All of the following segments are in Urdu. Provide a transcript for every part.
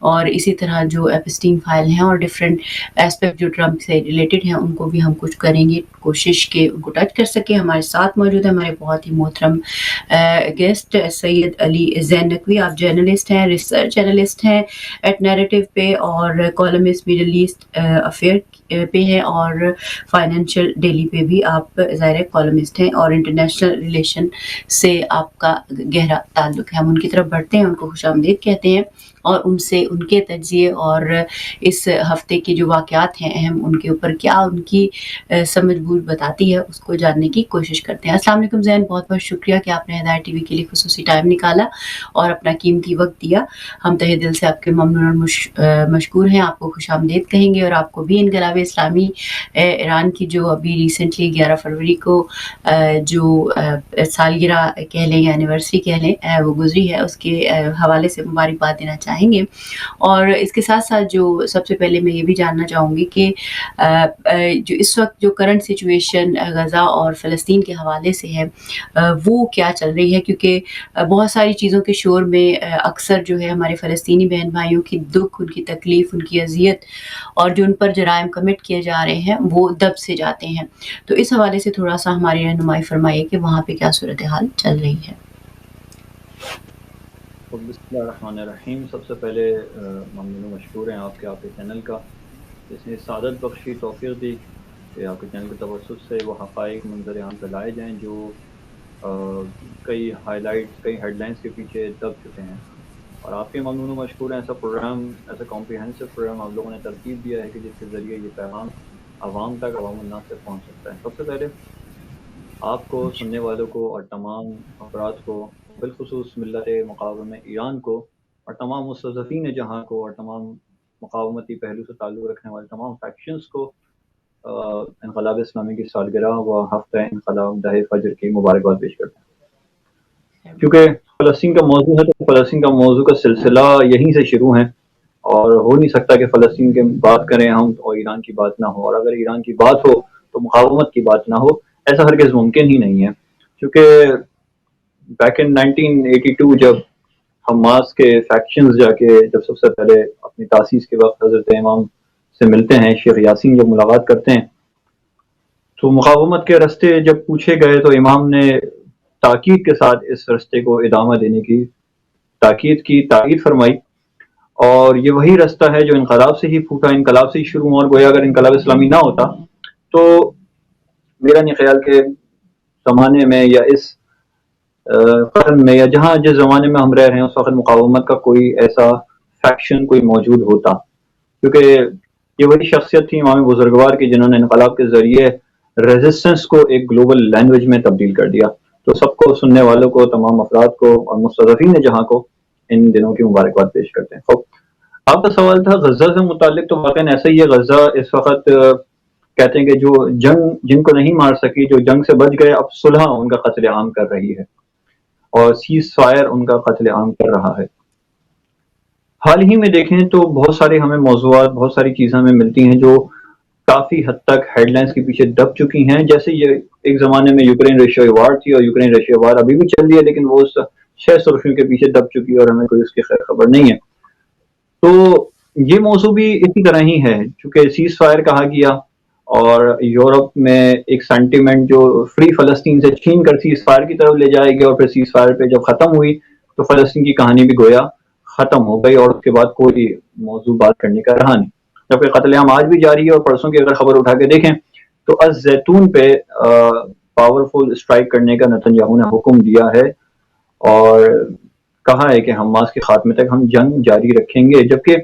اور اسی طرح جو ایپسٹین فائل ہیں اور ڈفرینٹ اسپیکٹ جو ٹرمپ سے ریلیٹڈ ہیں ان کو بھی ہم کچھ کریں گے کوشش کہ ان کو ٹچ کر سکیں. ہمارے ساتھ موجود ہیں ہمارے بہت ہی محترم گیسٹ سید علی زین نقوی. آپ جرنلسٹ ہیں, ریسرچ جرنلسٹ ہیں ایٹ نیریٹو پہ, اور کالمسٹ مڈل ایسٹ افیئر پہ ہیں, اور فائنینشیل ڈیلی پہ بھی آپ ظاہر کالمسٹ ہیں, اور انٹرنیشنل ریلیشن سے آپ کا گہرا تعلق ہے. ہم ان کی طرف بڑھتے ہیں, ان کو خوش آمدید کہتے ہیں, اور ان سے ان کے تجزیے اور اس ہفتے کے جو واقعات ہیں اہم ان کے اوپر کیا ان کی سمجھ بوجھ بتاتی ہے اس کو جاننے کی کوشش کرتے ہیں. السلام علیکم زین, بہت بہت شکریہ کہ آپ نے ہدایت ٹی وی کے لیے خصوصی ٹائم نکالا اور اپنا قیمتی وقت دیا. ہم تہہ دل سے آپ کے ممنون اور مشکور ہیں. آپ کو خوش آمدید کہیں گے, اور آپ کو بھی انقلاب اسلامی ایران کی جو ابھی ریسنٹلی 11 فروری کو جو سالگرہ کہہ لیں یا اینیورسری کہہ لیں وہ گزری ہے, اس کے حوالے سے مبارکباد دینا چاہیں گے. اور اس کے ساتھ ساتھ جو سب سے پہلے میں یہ بھی جاننا چاہوں گی کہ جو اس وقت جو کرنٹ سچویشن غزہ اور فلسطین کے حوالے سے ہے وہ کیا چل رہی ہے, کیونکہ بہت ساری چیزوں کے شور میں اکثر جو ہے ہمارے فلسطینی بہن بھائیوں کی دکھ, ان کی تکلیف, ان کی اذیت اور جو ان پر جرائم کمٹ کیے جا رہے ہیں وہ دب سے جاتے ہیں. تو اس حوالے سے تھوڑا سا ہماری رہنمائی فرمائیے کہ وہاں پہ کیا صورتحال چل رہی ہے. بسم اللہ الرحمن الرحیم. سب سے پہلے ممنون و مشکور ہیں آپ کے چینل کا, جس نے سعادت بخشی, توفیق دی کہ آپ کے چینل کے توسط سے وہ حقائق منظر عام پہ لائے جائیں جو کئی ہائی لائٹس, کئی ہیڈ لائنس کے پیچھے دب چکے ہیں. اور آپ کے ممنون و مشکور ہیں, ایسا پروگرام, ایسا کمپریہنسو پروگرام آپ لوگوں نے ترتیب دیا ہے کہ جس کے ذریعے یہ پیغام عوام تک, عوام الناس تک پہنچ سکتا ہے. سب سے پہلے آپ کو, سننے والوں کو, اور تمام افراد کو, بالخصوص ملت مقاومت ایران کو, اور تمام مستضعفین جہاں کو, اور تمام مقاومتی پہلو سے تعلق رکھنے والے تمام فیکشنز کو انقلاب اسلامی کی سالگرہ و ہفتہ انقلاب دہ فجر کی مبارکباد پیش کرتے ہیں. کیونکہ فلسطین کا موضوع ہے تو فلسطین کا موضوع کا سلسلہ یہیں سے شروع ہے, اور ہو نہیں سکتا کہ فلسطین کی بات کریں ہم اور ایران کی بات نہ ہو, اور اگر ایران کی بات ہو تو مقاومت کی بات نہ ہو. ایسا ہرگز ممکن ہی نہیں ہے, کیونکہ بیک ان 1982 جب حماس کے فیکشنز جا کے جب سب سے پہلے اپنی تاسیس کے وقت حضرت امام سے ملتے ہیں, شیخ یاسین جب ملاقات کرتے ہیں, تو مقاومت کے رستے جب پوچھے گئے تو امام نے تاکید کے ساتھ اس رستے کو ادامہ دینے کی تاکید کی, تائید فرمائی. اور یہ وہی رستہ ہے جو انقلاب سے ہی پھوٹا, انقلاب سے ہی شروع ہوا, اور گویا اگر انقلاب اسلامی نہ ہوتا تو میرا نہیں خیال کہ زمانے میں یا اس قرن میں یا جس زمانے میں ہم رہ رہے ہیں اس وقت مقاومت کا کوئی ایسا فیکشن کوئی موجود ہوتا, کیونکہ یہ وہی شخصیت تھی امام بزرگوار کی جنہوں نے انقلاب کے ذریعے ریزسٹنس کو ایک گلوبل لینگویج میں تبدیل کر دیا. تو سب کو, سننے والوں کو, تمام افراد کو, اور مستضعفین جہاں کو ان دنوں کی مبارکباد پیش کرتے ہیں. آپ کا سوال تھا غزہ سے متعلق, تو واقعا ایسا ہی ہے. غزہ اس وقت کہتے ہیں کہ جو جنگ جن کو نہیں مار سکی, جو جنگ سے بچ گئے, اب صلح ان کا قتل عام کر رہی ہے, اور سیز فائر ان کا قتل عام کر رہا ہے. حال ہی میں دیکھیں تو بہت سارے ہمیں موضوعات, بہت ساری چیزیں ہمیں ملتی ہیں جو کافی حد تک ہیڈ لائنز کے پیچھے دب چکی ہیں. جیسے یہ ایک زمانے میں یوکرین رشیا وار تھی, اور یوکرین رشیا وار ابھی بھی چل رہی ہے, لیکن وہ 6 سرخیوں کے پیچھے دب چکی ہے اور ہمیں کوئی اس کی خیر خبر نہیں ہے. تو یہ موضوع بھی اسی طرح ہی ہے, چونکہ سیز فائر کہا گیا, اور یورپ میں ایک سینٹیمنٹ جو فری فلسطین سے چھین کر سیز فائر کی طرف لے جائے گی, اور پھر سیز فائر پہ جب ختم ہوئی تو فلسطین کی کہانی بھی گویا ختم ہو گئی, اور اس کے بعد کوئی موضوع بات کرنے کا رہا نہیں. جبکہ قتل عام آج بھی جاری ہے, اور پرسوں کی اگر خبر اٹھا کے دیکھیں تو از زیتون پہ پاورفل اسٹرائک کرنے کا نتنیاہو نے حکم دیا ہے, اور کہا ہے کہ حماس کے خاتمے تک ہم جنگ جاری رکھیں گے. جبکہ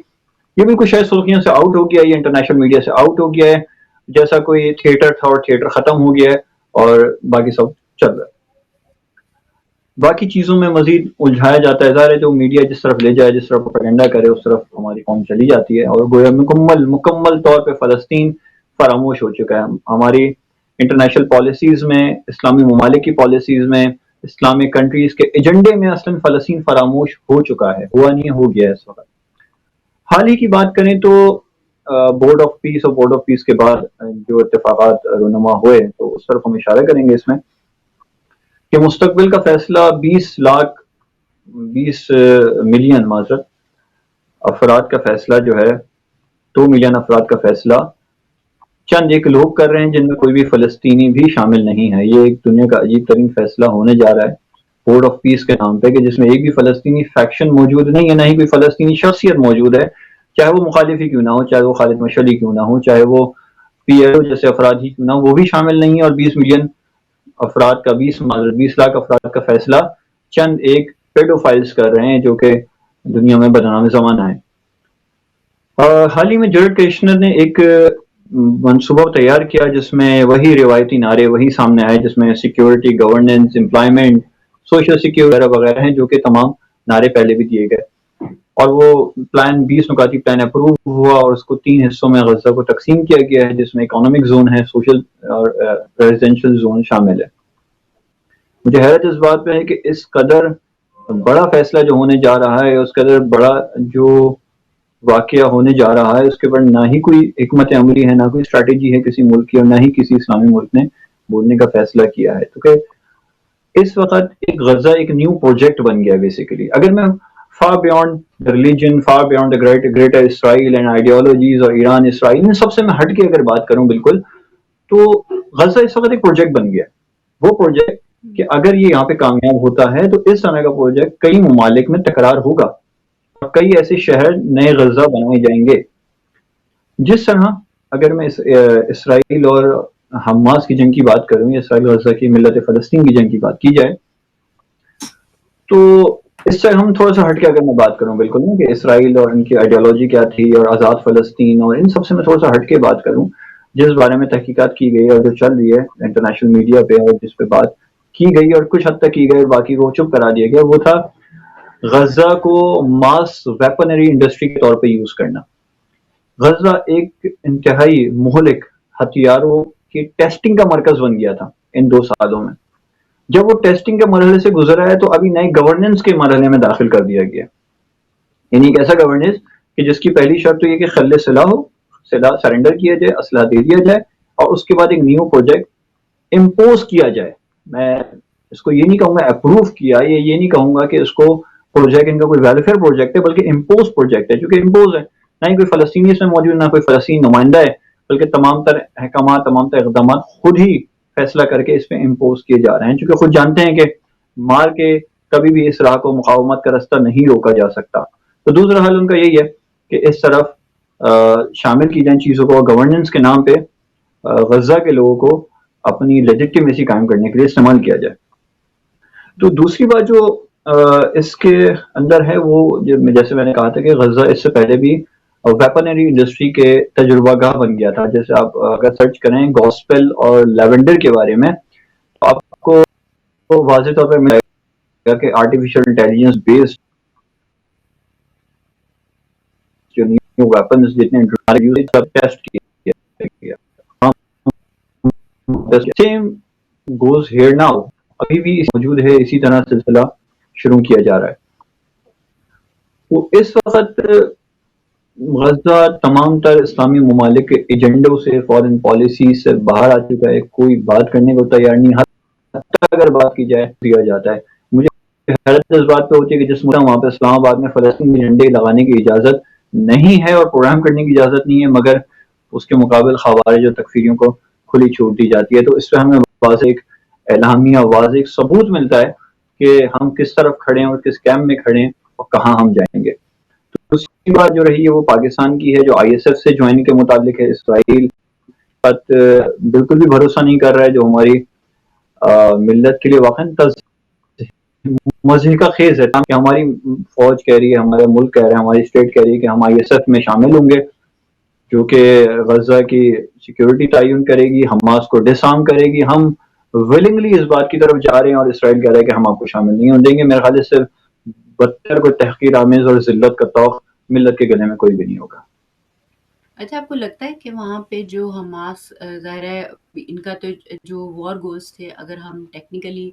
یہ بالکل شاید سرخیوں سے آؤٹ ہو گیا ہے, یہ انٹرنیشنل میڈیا سے آؤٹ ہو گیا ہے, جیسا کوئی تھیٹر تھا اور تھیٹر ختم ہو گیا ہے اور باقی سب چل رہا ہے. باقی چیزوں میں مزید الجھایا جاتا ہے. ظاہر ہے جو میڈیا جس طرف لے جائے, جس طرف پروپیگنڈا کرے, اس طرف ہماری قوم چلی جاتی ہے, اور گویا مکمل طور پہ فلسطین فراموش ہو چکا ہے. ہماری انٹرنیشنل پالیسیز میں, اسلامی ممالک کی پالیسیز میں, اسلامک کنٹریز کے ایجنڈے میں اصلاً فلسطین فراموش ہو چکا ہے, ہوا نہیں ہو گیا ہے اس وقت. حال ہی کی بات کریں تو بورڈ آف پیس اور بورڈ آف پیس کے بعد جو اتفاقات رونما ہوئے, تو اس طرف ہم اشارہ کریں گے اس میں کہ مستقبل کا فیصلہ 20 ملین معذرت افراد کا فیصلہ جو ہے، 2 ملین افراد کا فیصلہ چند ایک لوگ کر رہے ہیں جن میں کوئی بھی فلسطینی بھی شامل نہیں ہے. یہ ایک دنیا کا عجیب ترین فیصلہ ہونے جا رہا ہے بورڈ آف پیس کے نام پہ، کہ جس میں ایک بھی فلسطینی فیکشن موجود نہیں ہے، نہ ہی کوئی فلسطینی شخصیت موجود ہے، چاہے وہ مخالف ہی کیوں نہ ہو، چاہے وہ خالد مشعل ہی کیوں نہ ہو، چاہے وہ پی ایل او جیسے افراد ہی کیوں نہ ہو، وہ بھی شامل نہیں ہے. اور 20 ملین افراد کا 20 لاکھ افراد کا فیصلہ چند ایک پیڈوفائلز کر رہے ہیں جو کہ دنیا میں بدنام زمانہ ہے. حال ہی میں جیرڈ کیشنر نے ایک منصوبہ تیار کیا جس میں وہی روایتی نعرے وہی سامنے آئے، جس میں security, governance, employment, social security وغیرہ وغیرہ ہیں، جو کہ تمام نعرے پہلے بھی دیے گئے. اور وہ پلان 20 نکاتی پلان اپروو ہوا اور اس کو 3 حصوں میں غزہ کو تقسیم کیا گیا ہے، جس میں اکنامک زون ہے، سوشل اور ریزیڈینشل زون شامل ہے. مجھے حیرت اس بات پہ ہے کہ اس قدر بڑا فیصلہ جو ہونے جا رہا ہے، اس قدر بڑا جو واقعہ ہونے جا رہا ہے، اس کے اوپر نہ ہی کوئی حکمت عملی ہے، نہ کوئی اسٹریٹجی ہے کسی ملک کی، اور نہ ہی کسی اسلامی ملک نے بولنے کا فیصلہ کیا ہے. تو کہ اس وقت ایک غزہ ایک نیو پروجیکٹ بن گیا بیسیکلی. اگر میں far beyond the religion, far beyond the greater Israel and ideologies اور ایران اسرائیل، ان سب سے میں ہٹ کے اگر بات کروں بالکل، تو غزہ اس وقت ایک پروجیکٹ بن گیا. وہ پروجیکٹ کہ اگر یہ یہاں پہ کامیاب ہوتا ہے تو اس طرح کا پروجیکٹ کئی ممالک میں تکرار ہوگا اور کئی ایسے شہر نئے غزہ بنائے جائیں گے. جس طرح اگر میں اسرائیل اور حماس کی جنگ کی بات کروں، یا اسرائیل غزہ کی ملت فلسطین کی جنگ کی بات کی جائے، تو اس سے ہم تھوڑا سا ہٹ کے اگر میں بات کروں بالکل نا، کہ اسرائیل اور ان کی آئیڈیالوجی کیا تھی اور آزاد فلسطین اور ان سب سے میں تھوڑا سا ہٹ کے بات کروں، جس بارے میں تحقیقات کی گئی اور جو چل رہی ہے انٹرنیشنل میڈیا پہ اور جس پہ بات کی گئی اور کچھ حد تک کی گئی اور باقی کو چپ کرا دیا گیا، وہ تھا غزہ کو ماس ویپنری انڈسٹری کے طور پہ یوز کرنا. غزہ ایک انتہائی مہلک ہتھیاروں کی ٹیسٹنگ کا مرکز بن گیا تھا ان 2 سالوں میں. جب وہ ٹیسٹنگ کے مرحلے سے گزرا ہے تو ابھی نئے گورننس کے مرحلے میں داخل کر دیا گیا. یعنی ایک ایسا گورننس کہ جس کی پہلی شرط تو یہ کہ خل سلاح ہو، سلاح سرنڈر کیا جائے، اسلحہ دے دیا جائے، اور اس کے بعد ایک نیو پروجیکٹ امپوز کیا جائے. میں اس کو یہ نہیں کہوں گا اپروو کیا، یہ نہیں کہوں گا کہ اس کو پروجیکٹ ان کا کوئی ویلفیئر پروجیکٹ ہے، بلکہ امپوز پروجیکٹ ہے. چونکہ امپوز ہے، نہ ہی کوئی فلسطینی اس میں موجود، نہ کوئی فلسطینی نمائندہ ہے، بلکہ تمام تر احکامات، تمام تر اقدامات خود ہی فیصلہ کر کے اس پہ امپوز کیے جا رہے ہیں. چونکہ خود جانتے ہیں کہ مار کے کبھی بھی اس راہ کو، مقاومت کا رستہ نہیں روکا جا سکتا. تو دوسرا حل ان کا یہی ہے کہ اس طرف شامل کی جائیں چیزوں کو، گورننس کے نام پہ غزہ کے لوگوں کو اپنی لیجٹیمیسی قائم کرنے کے لیے استعمال کیا جائے. تو دوسری بات جو اس کے اندر ہے، وہ جیسے میں نے کہا تھا کہ غزہ اس سے پہلے بھی ویپنری انڈسٹری کے تجربہ گاہ بن گیا تھا. جیسے آپ اگر سرچ کریں گوسپل اور لیونڈر کے بارے میں، تو آپ کو واضح طور پہ ملے گا کہ آرٹیفیشل انٹیلیجنس بیسڈ جو نیو ویپنز جتنے ٹیسٹ کیا سیم گوز ہیئر ناؤ، ابھی بھی موجود ہے، اسی طرح سلسلہ شروع کیا جا رہا ہے. تو اس وقت غزہ تمام تر اسلامی ممالک کے ایجنڈوں سے، فورن پالیسی سے باہر آ چکا ہے. کوئی بات کرنے کو تیار نہیں، حتی اگر بات کی جائے دیا جاتا ہے. مجھے حیرت اس بات پہ ہوتی ہے کہ جس ملک وہاں پہ اسلام آباد میں فلسطین میں جھنڈے لگانے کی اجازت نہیں ہے اور پروگرام کرنے کی اجازت نہیں ہے، مگر اس کے مقابل خوارج اور تکفیریوں کو کھلی چھوٹ دی جاتی ہے. تو اس پہ ہمیں واضح ایک اعلامیہ، واضح ایک ثبوت ملتا ہے کہ ہم کس طرف کھڑے ہیں اور کس کیمپ میں کھڑے ہیں اور کہاں ہم جائیں گے. دوسری بات جو رہی ہے وہ پاکستان کی ہے، جو آئی ایس ایف سے جوائن کے متعلق ہے. اسرائیل بات بالکل بھی بھروسہ نہیں کر رہا ہے، جو ہماری ملت کے لیے واقعا مضحکہ خیز ہے کہ ہماری فوج کہہ رہی ہے، ہمارا ملک کہہ رہا ہے، ہماری اسٹیٹ کہہ رہی ہے کہ ہم آئی ایس ایف میں شامل ہوں گے، جو کہ غزہ کی سیکیورٹی تعین کرے گی، حماس کو ڈس آرم کرے گی. ہم ولنگلی اس بات کی طرف جا رہے ہیں اور اسرائیل کہہ رہا ہے کہ ہم آپ کو شامل نہیں ہونے دیں گے. میرے خیال سے صرف بدتر کوئی تحقیر آمیز اور ذلت کا طوق ملت کے گلے میں کوئی بھی نہیں ہوگا. اچھا، آپ کو لگتا ہے کہ وہاں پہ جو حماس ظاہر ہے ان کا تو جو وار گولز تھے، اگر ہم ٹیکنیکلی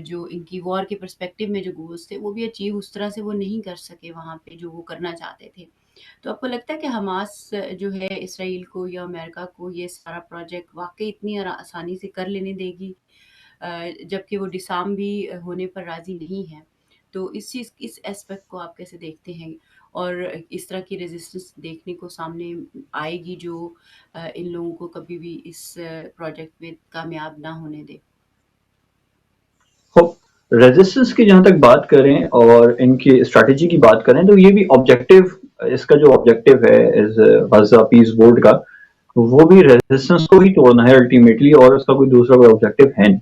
جو ان کی وار کے پرسپیکٹیو میں جو گولز تھے وہ بھی اچیو اس طرح سے وہ نہیں کر سکے وہاں پہ جو وہ کرنا چاہتے تھے. تو آپ کو لگتا ہے کہ حماس جو ہے اسرائیل کو یا امریکہ کو یہ سارا پروجیکٹ واقعی اتنی آسانی سے کر لینے دے گی، جبکہ وہ ڈسام بھی ہونے پر راضی نہیں ہے؟ تو اس چیز اس اسپیکٹ کو آپ کیسے دیکھتے ہیں؟ اور اس طرح کی ریزسٹنس دیکھنے کو سامنے آئے گی جو ان لوگوں کو کبھی بھی اس پروجیکٹ میں کامیاب نہ ہونے دے؟ ریزسٹنس کی جہاں تک بات کریں اور ان کی اسٹریٹجی کی بات کریں تو یہ بھی آبجیکٹو، اس کا جو آبجیکٹو ہے اس غزہ پیس بورڈ کا، وہ بھی ریزسٹنس کو ہی توڑنا ہے الٹیمیٹلی، اور اس کا کوئی دوسرا کوئی آبجیکٹو ہے نہیں.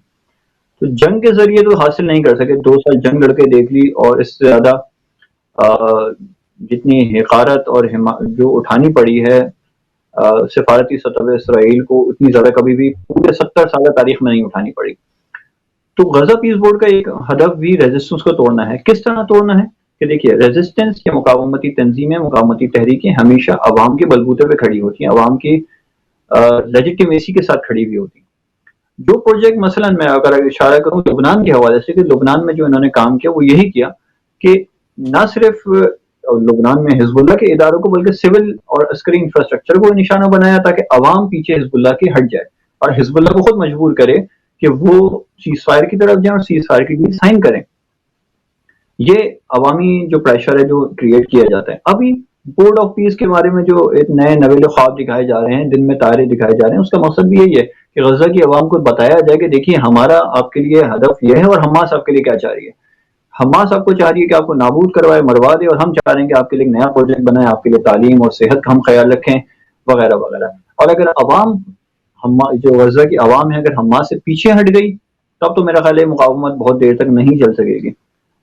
تو جنگ کے ذریعے تو حاصل نہیں کر سکے، 2 سال جنگ لڑ کے دیکھ لی، اور اس سے زیادہ جتنی حقارت اور جو اٹھانی پڑی ہے سفارتی سطح پہ اسرائیل کو، اتنی زیادہ کبھی بھی پورے 70 سال تاریخ میں نہیں اٹھانی پڑی. تو غزہ پیس بورڈ کا ایک ہدف بھی ریزسٹنس کو توڑنا ہے. کس طرح توڑنا ہے؟ کہ دیکھیے، ریزسٹنس یا مقاومتی تنظیمیں، مقاومتی تحریکیں ہمیشہ عوام کے بلبوتے پہ کھڑی ہوتی ہیں، عوام کی لیجیٹیمیسی کے ساتھ کھڑی ہوئی ہوتی ہیں. جو پروجیکٹ مثلا میں اگر اشارہ کروں لبنان کے حوالے سے، کہ لبنان میں جو انہوں نے کام کیا وہ یہی کیا کہ نہ صرف لبنان میں حزب اللہ کے اداروں کو بلکہ سول اور عسکری انفراسٹرکچر کو نشانہ بنایا تاکہ عوام پیچھے حزب اللہ کی ہٹ جائے اور حزب اللہ کو خود مجبور کرے کہ وہ سیز فائر کی طرف جائیں اور سیز فائر کے لیے سائن کریں. یہ عوامی جو پریشر ہے جو کریٹ کیا جاتا ہے. ابھی بورڈ آف پیس کے بارے میں جو ایک نئے نویلے خواب دکھائے جا رہے ہیں، دن میں تارے دکھائے جا رہے ہیں، اس کا مقصد بھی یہی ہے کہ غزہ کی عوام کو بتایا جائے کہ دیکھیے ہمارا آپ کے لیے ہدف یہ ہے اور حماس آپ کے لیے کیا چاہ رہی ہے. حماس آپ کو چاہ رہی ہے کہ آپ کو نابود کروائے، مروا دے، اور ہم چاہ رہے ہیں کہ آپ کے لیے ایک نیا پروجیکٹ بنائے، آپ کے لیے تعلیم اور صحت کا ہم خیال رکھیں وغیرہ وغیرہ. اور اگر عوام جو غزہ کی عوام ہے اگر حماس سے پیچھے ہٹ گئی تب تو میرا خیال ہے مقاومت بہت دیر تک نہیں چل سکے گی.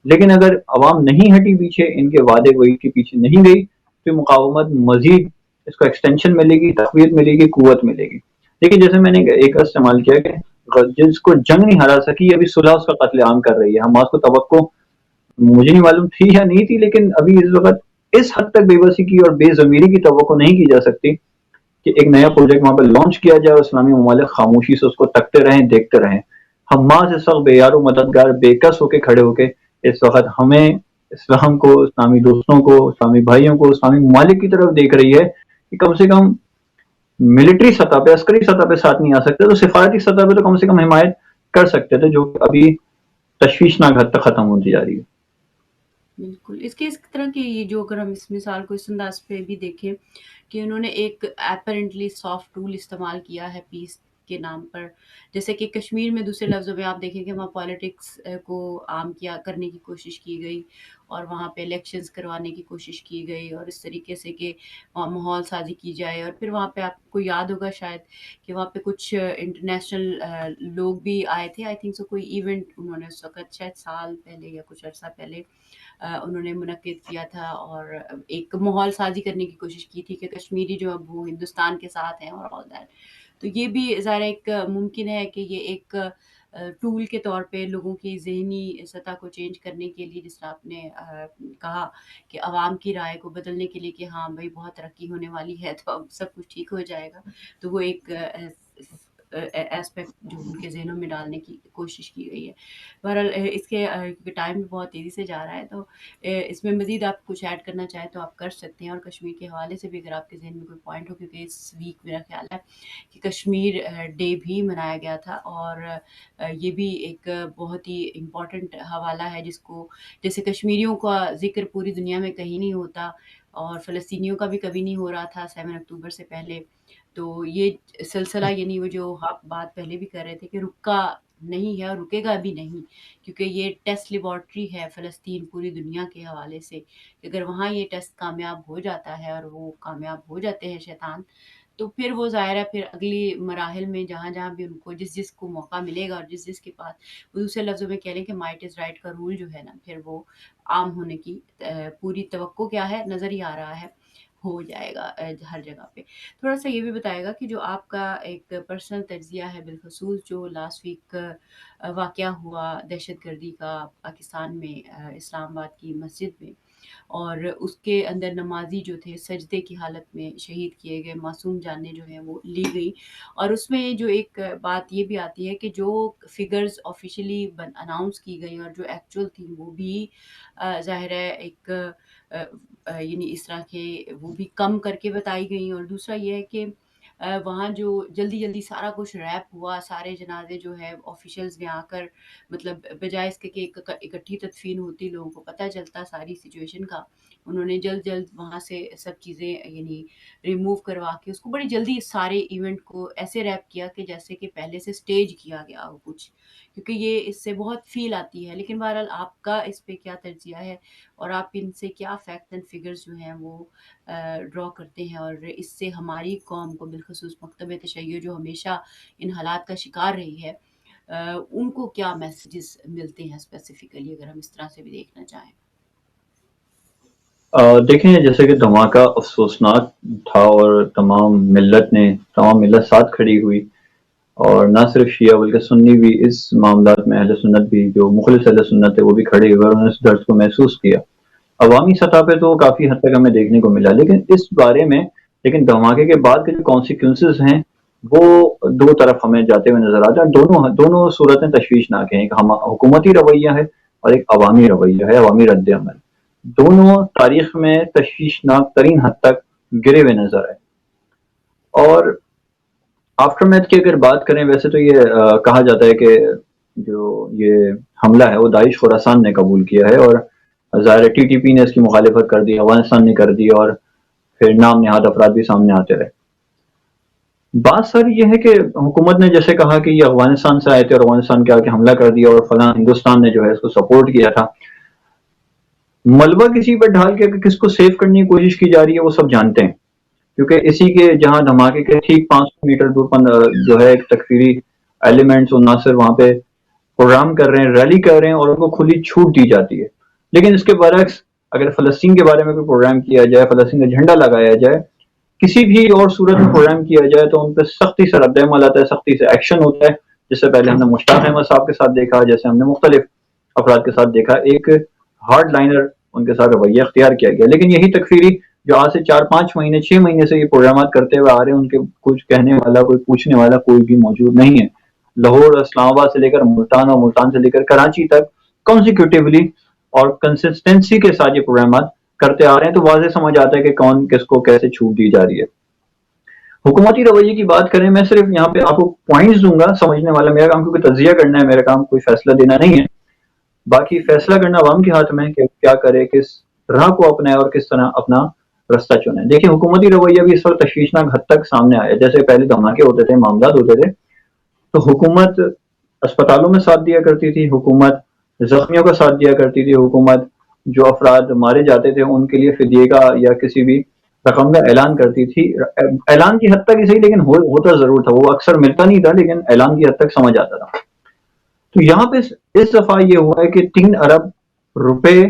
لیکن اگر عوام نہیں ہٹی پیچھے، ان کے وعدے وہی کے پیچھے نہیں گئی، تو مقاومت مزید اس کو ایکسٹینشن ملے گی، تقویت ملے گی، قوت ملے گی. لیکن جیسے میں نے ایک استعمال کیا کہ جس کو جنگ نہیں ہرا سکی ابھی صلح اس کا قتل عام کر رہی ہے. حماس کو توقع مجھے نہیں معلوم تھی یا نہیں تھی، لیکن ابھی اس وقت اس حد تک بے بسی کی اور بے ضمیری کی توقع نہیں کی جا سکتی کہ ایک نیا پروجیکٹ وہاں پہ لانچ کیا جائے اور اسلامی ممالک خاموشی سے اس کو تکتے رہیں، دیکھتے رہیں. حماس اس وقت بے یار و مددگار بے کس ہو کے کھڑے ہو کے اس وقت ہمیں، اسلام کو، اسلامی دوستوں کو، اسلامی بھائیوں کو، اسلامی ممالک کی طرف دیکھ رہی ہے کہ کم سے کم ملٹری سطح پہ، عسکری سطح پہ ساتھ نہیں آ سکتے تو سفارتی سطح پہ تو کم سے کم حمایت کر سکتے تھے، جو کہ ابھی تشویشناک حد تک ختم ہوتی جا رہی ہے. بالکل اس طرح کی یہ جو اگر ہم اس مثال کو اس انداز پہ بھی دیکھیں کہ انہوں نے ایک اپیرنٹلی سافٹ ٹول استعمال کیا ہے پیس کے نام پر، جیسے کہ کشمیر میں دوسرے لفظوں میں آپ دیکھیں کہ وہاں پالیٹکس کو عام کیا کرنے کی کوشش کی گئی اور وہاں پہ الیکشنز کروانے کی کوشش کی گئی اور اس طریقے سے کہ وہاں ماحول سازی کی جائے. اور پھر وہاں پہ آپ کو یاد ہوگا شاید کہ وہاں پہ کچھ انٹرنیشنل لوگ بھی آئے تھے، آئی تھنک سو کوئی ایونٹ انہوں نے اس وقت شاید سال پہلے یا کچھ عرصہ پہلے انہوں نے منعقد کیا تھا اور ایک ماحول سازی کرنے کی کوشش کی تھی کہ کشمیری جو اب وہ ہندوستان کے ساتھ ہیں اور آل دیٹ. تو یہ بھی ظاہر ایک ممکن ہے کہ یہ ایک ٹول کے طور پہ لوگوں کی ذہنی سطح کو چینج کرنے کے لیے، جس طرح آپ نے کہا کہ عوام کی رائے کو بدلنے کے لیے کہ ہاں بھائی بہت ترقی ہونے والی ہے تو اب سب کچھ ٹھیک ہو جائے گا، تو وہ ایک ایسپیکٹ جو ان کے ذہنوں میں ڈالنے کی کوشش کی گئی ہے. بہرحال اس کے کیونکہ ٹائم بھی بہت تیزی سے جا رہا ہے تو اس میں مزید آپ کچھ ایڈ کرنا چاہیں تو آپ کر سکتے ہیں، اور کشمیر کے حوالے سے بھی اگر آپ کے ذہن میں کوئی پوائنٹ ہو، کیونکہ اس ویک میرا خیال ہے کہ کشمیر ڈے بھی منایا گیا تھا اور یہ بھی ایک بہت ہی امپورٹنٹ حوالہ ہے جس کو، جیسے کشمیریوں کا ذکر پوری دنیا میں کہیں نہیں ہوتا اور فلسطینیوں کا بھی کبھی نہیں ہو رہا تھا 7 اکتوبر سے پہلے. تو یہ سلسلہ یعنی وہ جو آپ بات پہلے بھی کر رہے تھے کہ رکا نہیں ہے اور رکے گا بھی نہیں، کیونکہ یہ ٹیسٹ لیبارٹری ہے فلسطین پوری دنیا کے حوالے سے، کہ اگر وہاں یہ ٹیسٹ کامیاب ہو جاتا ہے اور وہ کامیاب ہو جاتے ہیں شیطان، تو پھر وہ ظاہر ہے پھر اگلی مراحل میں جہاں جہاں بھی ان کو جس کو موقع ملے گا اور جس کے پاس، وہ دوسرے لفظوں میں کہہ لیں کہ مائٹ از رائٹ کا رول جو ہے نا، پھر وہ عام ہونے کی پوری توقع کیا ہے، نظر ہی آ رہا ہے ہو جائے گا ہر جگہ پہ. تھوڑا سا یہ بھی بتائے گا کہ جو آپ کا ایک پرسنل تجزیہ ہے بالخصوص جو لاسٹ ویک واقعہ ہوا دہشت گردی کا پاکستان میں اسلام آباد کی مسجد میں، اور اس کے اندر نمازی جو تھے سجدے کی حالت میں شہید کیے گئے، معصوم جانیں جو ہیں وہ لی گئی. اور اس میں جو ایک بات یہ بھی آتی ہے کہ جو فگرز آفیشلی اناؤنس کی گئی اور جو ایکچوئل تھی وہ بھی ظاہر ہے ایک یعنی اس طرح کے وہ بھی کم کر کے بتائی گئی. اور دوسرا یہ ہے کہ وہاں جو جلدی جلدی سارا کچھ ریپ ہوا، سارے جنازے جو ہے آفیشلز نے آ کر مطلب بجائے اس کے کہ اکٹھی تدفین ہوتی، لوگوں کو پتہ چلتا ساری سچویشن کا، انہوں نے جلد جلد وہاں سے سب چیزیں یعنی ریموو کروا کے اس کو بڑی جلدی سارے ایونٹ کو ایسے ریپ کیا کہ جیسے کہ پہلے سے سٹیج کیا گیا ہو کچھ، کیونکہ یہ اس سے بہت فیل آتی ہے۔ لیکن بہرحال آپ کا اس پہ کیا تجزیہ ہے اور آپ ان سے کیا فیکٹ اینڈ فگرز جو ہیں وہ ڈرا کرتے ہیں، اور اس سے ہماری قوم کو بالخصوص مکتب تشیع جو ہمیشہ ان حالات کا شکار رہی ہے، ان کو کیا میسیجز ملتے ہیں اسپیسیفکلی، اگر ہم اس طرح سے بھی دیکھنا چاہیں؟ دیکھیں جیسے کہ دھماکہ افسوسناک تھا اور تمام ملت ساتھ کھڑی ہوئی، اور نہ صرف شیعہ بلکہ سنی بھی اس معاملات میں، اہل سنت بھی جو مخلص اہل سنت ہے وہ بھی کھڑے ہوئے اور انہوں نے اس درد کو محسوس کیا۔ عوامی سطح پہ تو کافی حد تک ہمیں دیکھنے کو ملا، لیکن دھماکے کے بعد کے جو کانسیکوینسز ہیں وہ دو طرف ہمیں جاتے ہوئے نظر آتے ہیں۔ دونوں صورتیں تشویشناک ہیں، ایک حکومتی رویہ ہے اور ایک عوامی رویہ ہے، عوامی رد عمل۔ دونوں تاریخ میں تشویشناک ترین حد تک گرے ہوئے نظر آئے۔ اور آفٹر میتھ کی اگر بات کریں، ویسے تو یہ کہا جاتا ہے کہ جو یہ حملہ ہے وہ داعش خراسان نے قبول کیا ہے، اور ظاہر ٹی ٹی پی نے اس کی مخالفت کر دی، افغانستان نے کر دی، اور پھر نام نہاد افراد بھی سامنے آتے رہے۔ بات سر یہ ہے کہ حکومت نے جیسے کہا کہ یہ افغانستان سے آئے تھے اور افغانستان کے آ کے حملہ کر دیا اور فلاں ہندوستان نے جو ہے اس کو سپورٹ کیا تھا، ملبہ کسی پر ڈھال کے کس کو سیو کرنے کی کوشش کی جا رہی ہے وہ سب جانتے ہیں، کیونکہ اسی کے جہاں دھماکے کے ٹھیک 500 میٹر دور جو ہے ایک تکفیری ایلیمنٹس عناصر وہاں پہ پروگرام کر رہے ہیں، ریلی کر رہے ہیں، اور ان کو کھلی چھوٹ دی جاتی ہے۔ لیکن اس کے برعکس اگر فلسطین کے بارے میں کوئی پروگرام کیا جائے، فلسطین کا جھنڈا لگایا جائے، کسی بھی اور صورت میں پروگرام کیا جائے، تو ان پہ سختی سے رد عمل آتا ہے، سختی سے ایکشن ہوتا ہے، جس سے پہلے ہم نے مشتاق احمد صاحب کے ساتھ دیکھا، جیسے ہم نے مختلف افراد کے ساتھ دیکھا، ایک ہارڈ لائنر ان کے ساتھ رویہ اختیار کیا گیا۔ لیکن یہی تکفیری جو آج سے 4-5 مہینے 6 مہینے سے یہ پروگرامات کرتے ہوئے آ رہے ہیں، ان کے کچھ کہنے والا، کوئی پوچھنے والا کوئی بھی موجود نہیں ہے۔ لاہور، اسلام آباد سے لے کر ملتان اور ملتان سے لے کر کراچی تک کانسیکیوٹیولی اور کنسسٹنسی کے ساتھ یہ پروگرامات کرتے آ رہے ہیں، تو واضح سمجھ آتا ہے کہ کون کس کو کیسے چھوٹ دی جا رہی ہے۔ حکومتی رویے کی بات کریں، میں صرف یہاں پہ آپ کو پوائنٹس دوں گا، سمجھنے والا میرا کام، کیونکہ تجزیہ کرنا ہے میرا کام، کوئی فیصلہ دینا نہیں ہے۔ باقی فیصلہ کرنا عوام کے ہاتھ میں کہ کیا کرے، کس راہ کو اپنائے اور کس طرح اپنا رستہ چنے۔ دیکھیں حکومتی رویہ بھی اس وقت تشویشناک حد تک سامنے آیا۔ جیسے پہلے دھماکے ہوتے تھے، معاملات ہوتے تھے، تو حکومت اسپتالوں میں ساتھ دیا کرتی تھی، حکومت زخمیوں کا ساتھ دیا کرتی تھی، حکومت جو افراد مارے جاتے تھے ان کے لیے فدیے کا یا کسی بھی رقم کا اعلان کرتی تھی۔ اعلان کی حد تک ہی صحیح، لیکن ہوتا ضرور تھا، وہ اکثر ملتا نہیں تھا، لیکن اعلان کی حد تک سمجھ آتا تھا۔ تو یہاں پہ اس دفعہ یہ ہوا ہے کہ 3 ارب روپے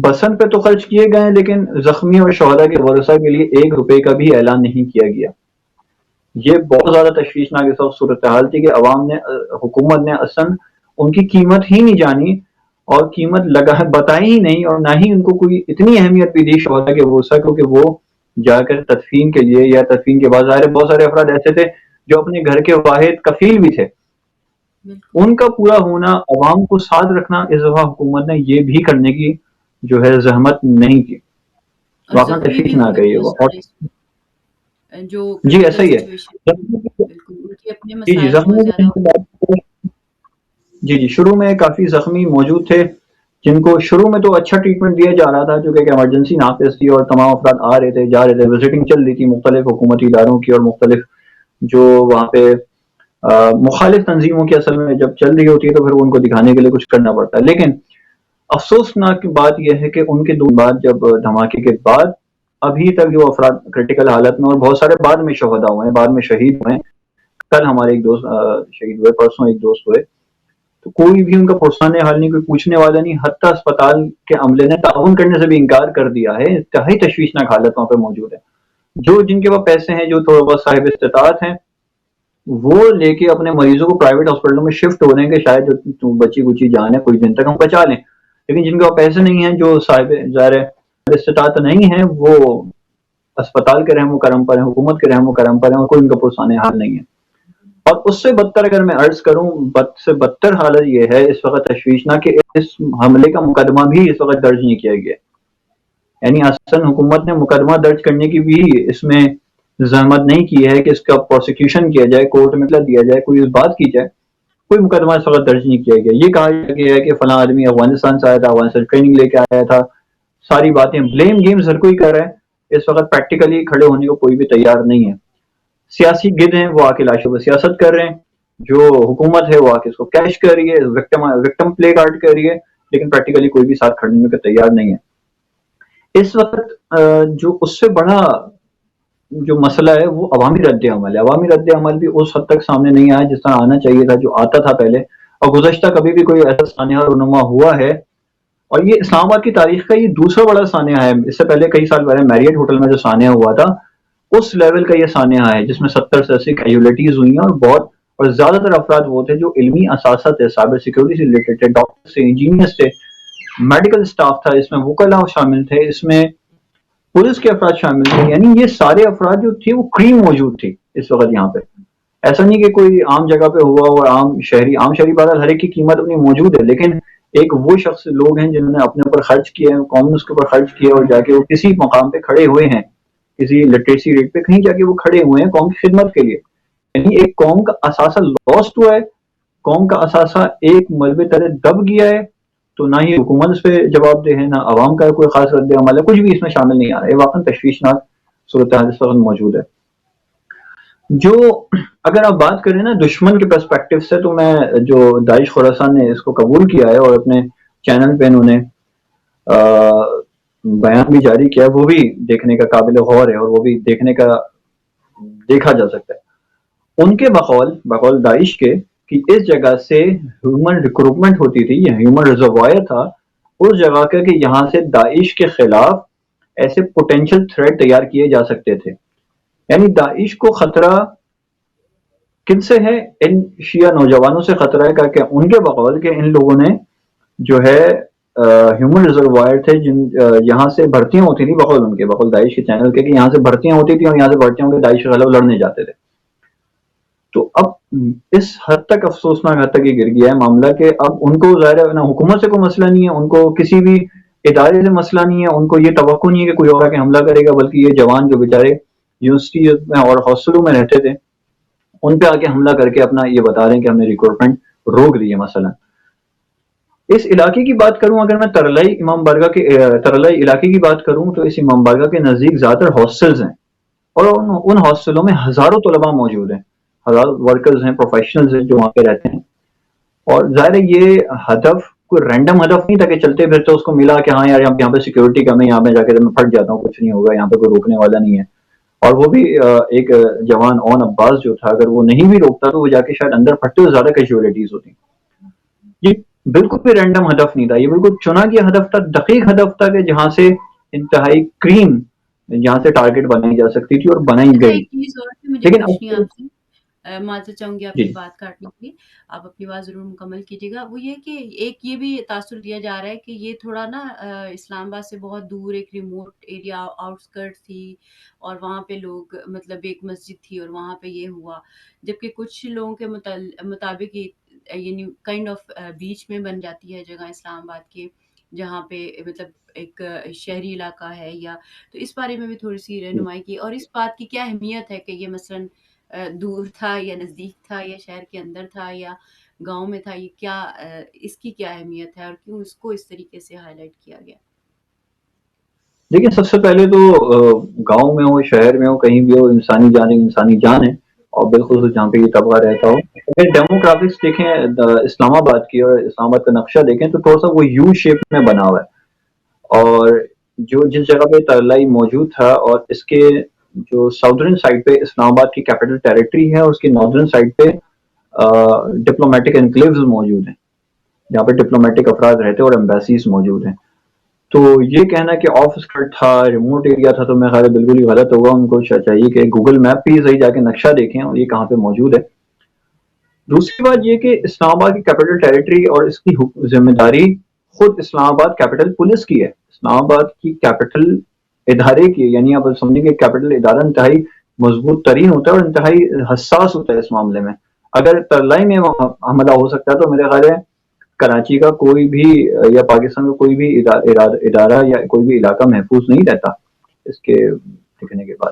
بسن پہ تو خرچ کیے گئے ہیں، لیکن زخمی اور شہداء کے ورثاء کے لیے 1 روپے کا بھی اعلان نہیں کیا گیا۔ یہ بہت زیادہ تشویشناک اس وقت صورتحال تھی کہ عوام نے، حکومت نے اصلا ان کی قیمت ہی نہیں جانی اور قیمت بتائی ہی نہیں، اور نہ ہی ان کو کوئی اتنی اہمیت بھی دی شہداء کے ورثاء کو کہ وہ جا کر تدفین کے لیے یا تدفین کے بعد، ظاہر بہت سارے افراد ایسے تھے جو اپنے گھر کے واحد کفیل بھی تھے، ان کا پورا ہونا، عوام کو ساتھ رکھنا، اس دفعہ حکومت نے یہ بھی کرنے کی جو ہے زحمت نہیں کی۔ واقعا تشویشناک ہے یہ۔ جو جی ایسا ہی ہے۔ بالکل ان کے اپنے جی مسائل بہت زیادہ زخمی، جی شروع میں کافی زخمی موجود تھے، جن کو شروع میں تو اچھا ٹریٹمنٹ دیا جا رہا تھا، چونکہ ایمرجنسی نافذ تھی اور تمام افراد آ رہے تھے، جا رہے تھے، وزٹنگ چل رہی تھی مختلف حکومتی اداروں کی اور مختلف جو وہاں پہ مخالف تنظیموں کی، اصل میں جب چل رہی ہوتی ہے تو پھر ان کو دکھانے کے لیے کچھ کرنا پڑتا ہے۔ لیکن افسوسناک بات یہ ہے کہ ان کے 2 بعد، جب دھماکے کے بعد ابھی تک جو افراد کرٹیکل حالت میں، اور بہت سارے بعد میں شہداء ہوئے ہیں، بعد میں شہید ہوئے ہیں، کل ہمارے ایک دوست شہید ہوئے، پرسوں ایک دوست ہوئے، تو کوئی بھی ان کا پرسان حال نہیں، کوئی پوچھنے والا نہیں، حتیٰ اسپتال کے عملے نے تعاون کرنے سے بھی انکار کر دیا ہے۔ انتہائی تشویشناک حالت وہاں پہ موجود ہے۔ جن کے پاس پیسے ہیں، جو تھوڑا بہت صاحب استطاعت ہیں، وہ لے کے اپنے مریضوں کو پرائیویٹ ہاسپٹلوں میں شفٹ ہو رہے ہیں کہ شاید جو بچی کچی جان ہے کچھ دن تک ہم بچا لیں، لیکن جن کے پاس پیسے نہیں ہیں، جو صاحب ظاہر استطاعت نہیں ہے، وہ اسپتال کے رحم و کرم پر ہیں، حکومت کے رحم و کرم پر ہیں، اور کوئی ان کا پرسان حال نہیں ہے۔ اور اس سے بدتر اگر میں عرض کروں، سے بدتر حالت یہ ہے اس وقت تشویشناک کہ اس حملے کا مقدمہ بھی اس وقت درج نہیں کیا گیا، یعنی اصلاً حکومت نے مقدمہ درج کرنے کی بھی اس میں زحمت نہیں کی ہے کہ اس کا پروسیکیوشن کیا جائے, کورٹ میں دیا جائے, کوئی اس بات کی جائے, کوئی مقدمہ اس وقت درج نہیں کیا گیا. یہ کہا گیا ہے کہ فلاں آدمی افغانستان سے آیا تھا, افغانستان ٹریننگ لے کے آیا تھا. ساری باتیں بلیم گیمز ہر کوئی کر رہا ہے. اس وقت پریکٹیکلی کھڑے ہونے کو کوئی بھی تیار نہیں ہے. سیاسی گد ہیں وہ آ کے لاشوں پر سیاست کر رہے ہیں, جو حکومت ہے وہ آ کے اس کو کیش کر رہی ہے, وکٹم پلے کارڈ کر رہی ہے, لیکن پریکٹیکلی کوئی بھی ساتھ کھڑنے کو تیار نہیں ہے. اس وقت جو اس سے بڑا جو مسئلہ ہے وہ عوامی رد عمل ہے. عوامی رد عمل بھی اس حد تک سامنے نہیں آیا جس طرح آنا چاہیے تھا, جو آتا تھا پہلے. اور گزشتہ کبھی بھی کوئی ایسا سانحہ رونما ہوا ہے, اور یہ اسلام آباد کی تاریخ کا یہ دوسرا بڑا سانحہ ہے. اس سے پہلے کئی سال پہلے میریٹ ہوٹل میں جو سانحہ ہوا تھا اس لیول کا یہ سانحہ ہے, جس میں 70 سے 80 کیجولیٹیز ہوئی ہیں, اور بہت اور زیادہ تر افراد وہ تھے جو علمی اثاثہ تھے, سائبر سیکورٹی سے ریلیٹڈ تھے, ڈاکٹر سے, انجینئرس تھے, میڈیکل اسٹاف تھا, اس میں وکلاء شامل تھے, اس میں پولیس کے افراد شامل تھے. یعنی یہ سارے افراد جو تھے وہ کریم موجود تھی اس وقت یہاں پہ. ایسا نہیں کہ کوئی عام جگہ پہ ہوا اور عام شہری بات ہر ایک کی قیمت اپنی موجود ہے, لیکن ایک وہ شخص لوگ ہیں جنہوں نے اپنے اوپر خرچ کیا ہے, قوم نے اس کے اوپر خرچ کیا, اور جا کے وہ کسی مقام پہ کھڑے ہوئے ہیں, کسی لٹریسی ریٹ پہ کہیں جا کے وہ کھڑے ہوئے ہیں قوم کی خدمت کے لیے. یعنی ایک قوم کا اثاثہ لاسٹ ہوا ہے, قوم کا اثاثہ ایک ملبے تلے دب گیا ہے, تو نہ ہی حکومت اس پہ جواب دہ ہے, نہ عوام کا کوئی خاص رد عمل ہے, کچھ بھی اس میں شامل نہیں آ رہا ہے. یہ واقعا تشویشناک صورتحال اس وقت موجود ہے. جو اگر آپ بات کریں نا دشمن کے پرسپیکٹو سے, تو میں جو داعش خراسان نے اس کو قبول کیا ہے اور اپنے چینل پہ انہوں نے بیان بھی جاری کیا, وہ بھی دیکھنے کا قابل غور ہے, اور وہ بھی دیکھا جا سکتا ہے. ان کے بقول داعش کے کہ اس جگہ سے ہیومن ریکروٹمنٹ ہوتی تھی, یہ ہیومن ریزروائر تھا اس جگہ کا, کہ یہاں سے داعش کے خلاف ایسے پوٹینشیل تھریٹ تیار کیے جا سکتے تھے. یعنی داعش کو خطرہ کن سے ہے؟ ان شیعہ نوجوانوں سے خطرہ ہے, کہ ان کے بقول کہ ان لوگوں نے جو ہے ہیومن ریزروائر تھے, یہاں سے بھرتیاں ہوتی تھیں, بقول داعش کے چینل کے, کہ یہاں سے بھرتیاں ہوتی تھیں, اور یہاں سے بھرتیوں کے داعش کے خلاف لڑنے جاتے تھے. تو اب اس حد تک افسوسناک حد تک یہ گر گیا ہے معاملہ, کہ اب ان کو ظاہر ہے نہ حکومت سے کوئی مسئلہ نہیں ہے, ان کو کسی بھی ادارے سے مسئلہ نہیں ہے, ان کو یہ توقع نہیں ہے کہ کوئی اور آ کے حملہ کرے گا, بلکہ یہ جوان جو بیچارے یونیورسٹی میں اور ہاسٹلوں میں رہتے تھے ان پہ آ کے حملہ کر کے اپنا یہ بتا رہے ہیں کہ ہم نے ریکروٹمنٹ روک دی ہے. مثلا اس علاقے کی بات کروں, اگر میں ترلائی امام بارگاہ کے ترلائی علاقے کی بات کروں, تو اس امام بارگاہ کے نزدیک زیادہ تر ہاسٹلز ہیں, اور ان ہاسٹلوں میں ہزاروں طلباء موجود ہیں, ہزاروں ورکرز ہیں, پروفیشنلز ہیں جو وہاں پہ رہتے ہیں. اور ظاہر ہے یہ ہدف کوئی رینڈم ہدف نہیں تھا کہ چلتے پھرتے اس کو ملا کہ ہاں یار یہاں پہ سیکورٹی کم ہے, یہاں پہ جا کے میں پھٹ جاتا ہوں, کچھ نہیں ہوگا, یہاں پہ کوئی روکنے والا نہیں ہے. اور وہ بھی ایک جوان اون عباس جو تھا, اگر وہ نہیں بھی روکتا تو وہ جا کے شاید اندر پھٹتے ہوئے زیادہ کیجولیٹیز ہوتی. یہ بالکل بھی رینڈم ہدف نہیں تھا, یہ بالکل چنا گیا ہدف تھا, دقیق ہدف تھا, کہ جہاں سے انتہائی کریم جہاں سے ٹارگٹ بنائی جا سکتی تھی اور بنائی اچھا گئی. ایک چیز اور بھی مجھے لیکن پوچھنی ہے آپ سے, معذرت چاہوں گی آپ جی کی بات کاٹنے کے لیے, آپ اپنی بات ضرور مکمل کیجیے گا. وہ یہ کہ ایک یہ بھی تاثر دیا جا رہا ہے کہ یہ تھوڑا نا اسلام آباد سے بہت دور ایک ریموٹ ایریا آؤٹسکرٹ تھی, اور وہاں پہ لوگ مطلب ایک مسجد تھی اور وہاں پہ یہ ہوا, جبکہ کچھ لوگوں کے مطابق یعنی کائنڈ آف بیچ میں بن جاتی ہے جگہ اسلام آباد کے, جہاں پہ مطلب ایک شہری علاقہ ہے, یا تو اس بارے میں بھی تھوڑی سی رہنمائی کی, اور اس بات کی کیا اہمیت ہے کہ یہ مثلا دور تھا یا نزدیک تھا یا شہر کے اندر تھا یا گاؤں میں تھا, یہ کیا اس کی کیا اہمیت ہے, اور کیوں اس کو اس طریقے سے ہائی لائٹ کیا گیا؟ دیکھیں, سب سے پہلے تو گاؤں میں ہو شہر میں ہو کہیں بھی ہو, انسانی جان ایک انسانی جان ہے, اور بالخصوص جہاں پہ یہ طبقہ رہتا ہو. اگر ڈیموگرافکس دیکھیں اسلام آباد کی, اور اسلام آباد کا نقشہ دیکھیں, تو تھوڑا سا وہ یو شیپ میں بنا ہوا ہے. اور جو جس جگہ پہ ترلائی موجود تھا, اور اس کے جو ساؤدرن سائڈ پہ اسلام آباد کی کیپٹل ٹیریٹری ہے, اور اس کی ناردرن سائڈ پہ ڈپلومیٹک انکلیوز موجود ہیں جہاں پہ ڈپلومیٹک افراد رہتے ہیں اور ایمبیسیز موجود ہیں. تو یہ کہنا کہ آف اسکرٹ تھا, ریموٹ ایریا تھا, تو میں خیال بالکل ہی غلط ہوگا. ان کو چاہیے کہ گوگل میپ پہ صحیح جا کے نقشہ دیکھیں اور یہ کہاں پہ موجود ہے. دوسری بات یہ کہ اسلام آباد کی کیپٹل ٹیریٹری اور اس کی ذمہ داری خود اسلام آباد کیپٹل پولیس کی ہے, اسلام آباد کی کیپٹل ادارے کی ہے. یعنی آپ سمجھیں کہ کیپٹل ادارہ انتہائی مضبوط ترین ہوتا ہے اور انتہائی حساس ہوتا ہے اس معاملے میں. اگر ترلائی میں حملہ ہو سکتا ہے, تو میرے خیال ہے کراچی کا کوئی بھی یا پاکستان کا کوئی بھی ادارہ یا کوئی بھی علاقہ محفوظ نہیں رہتا اس کے دکھنے کے بعد.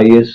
IS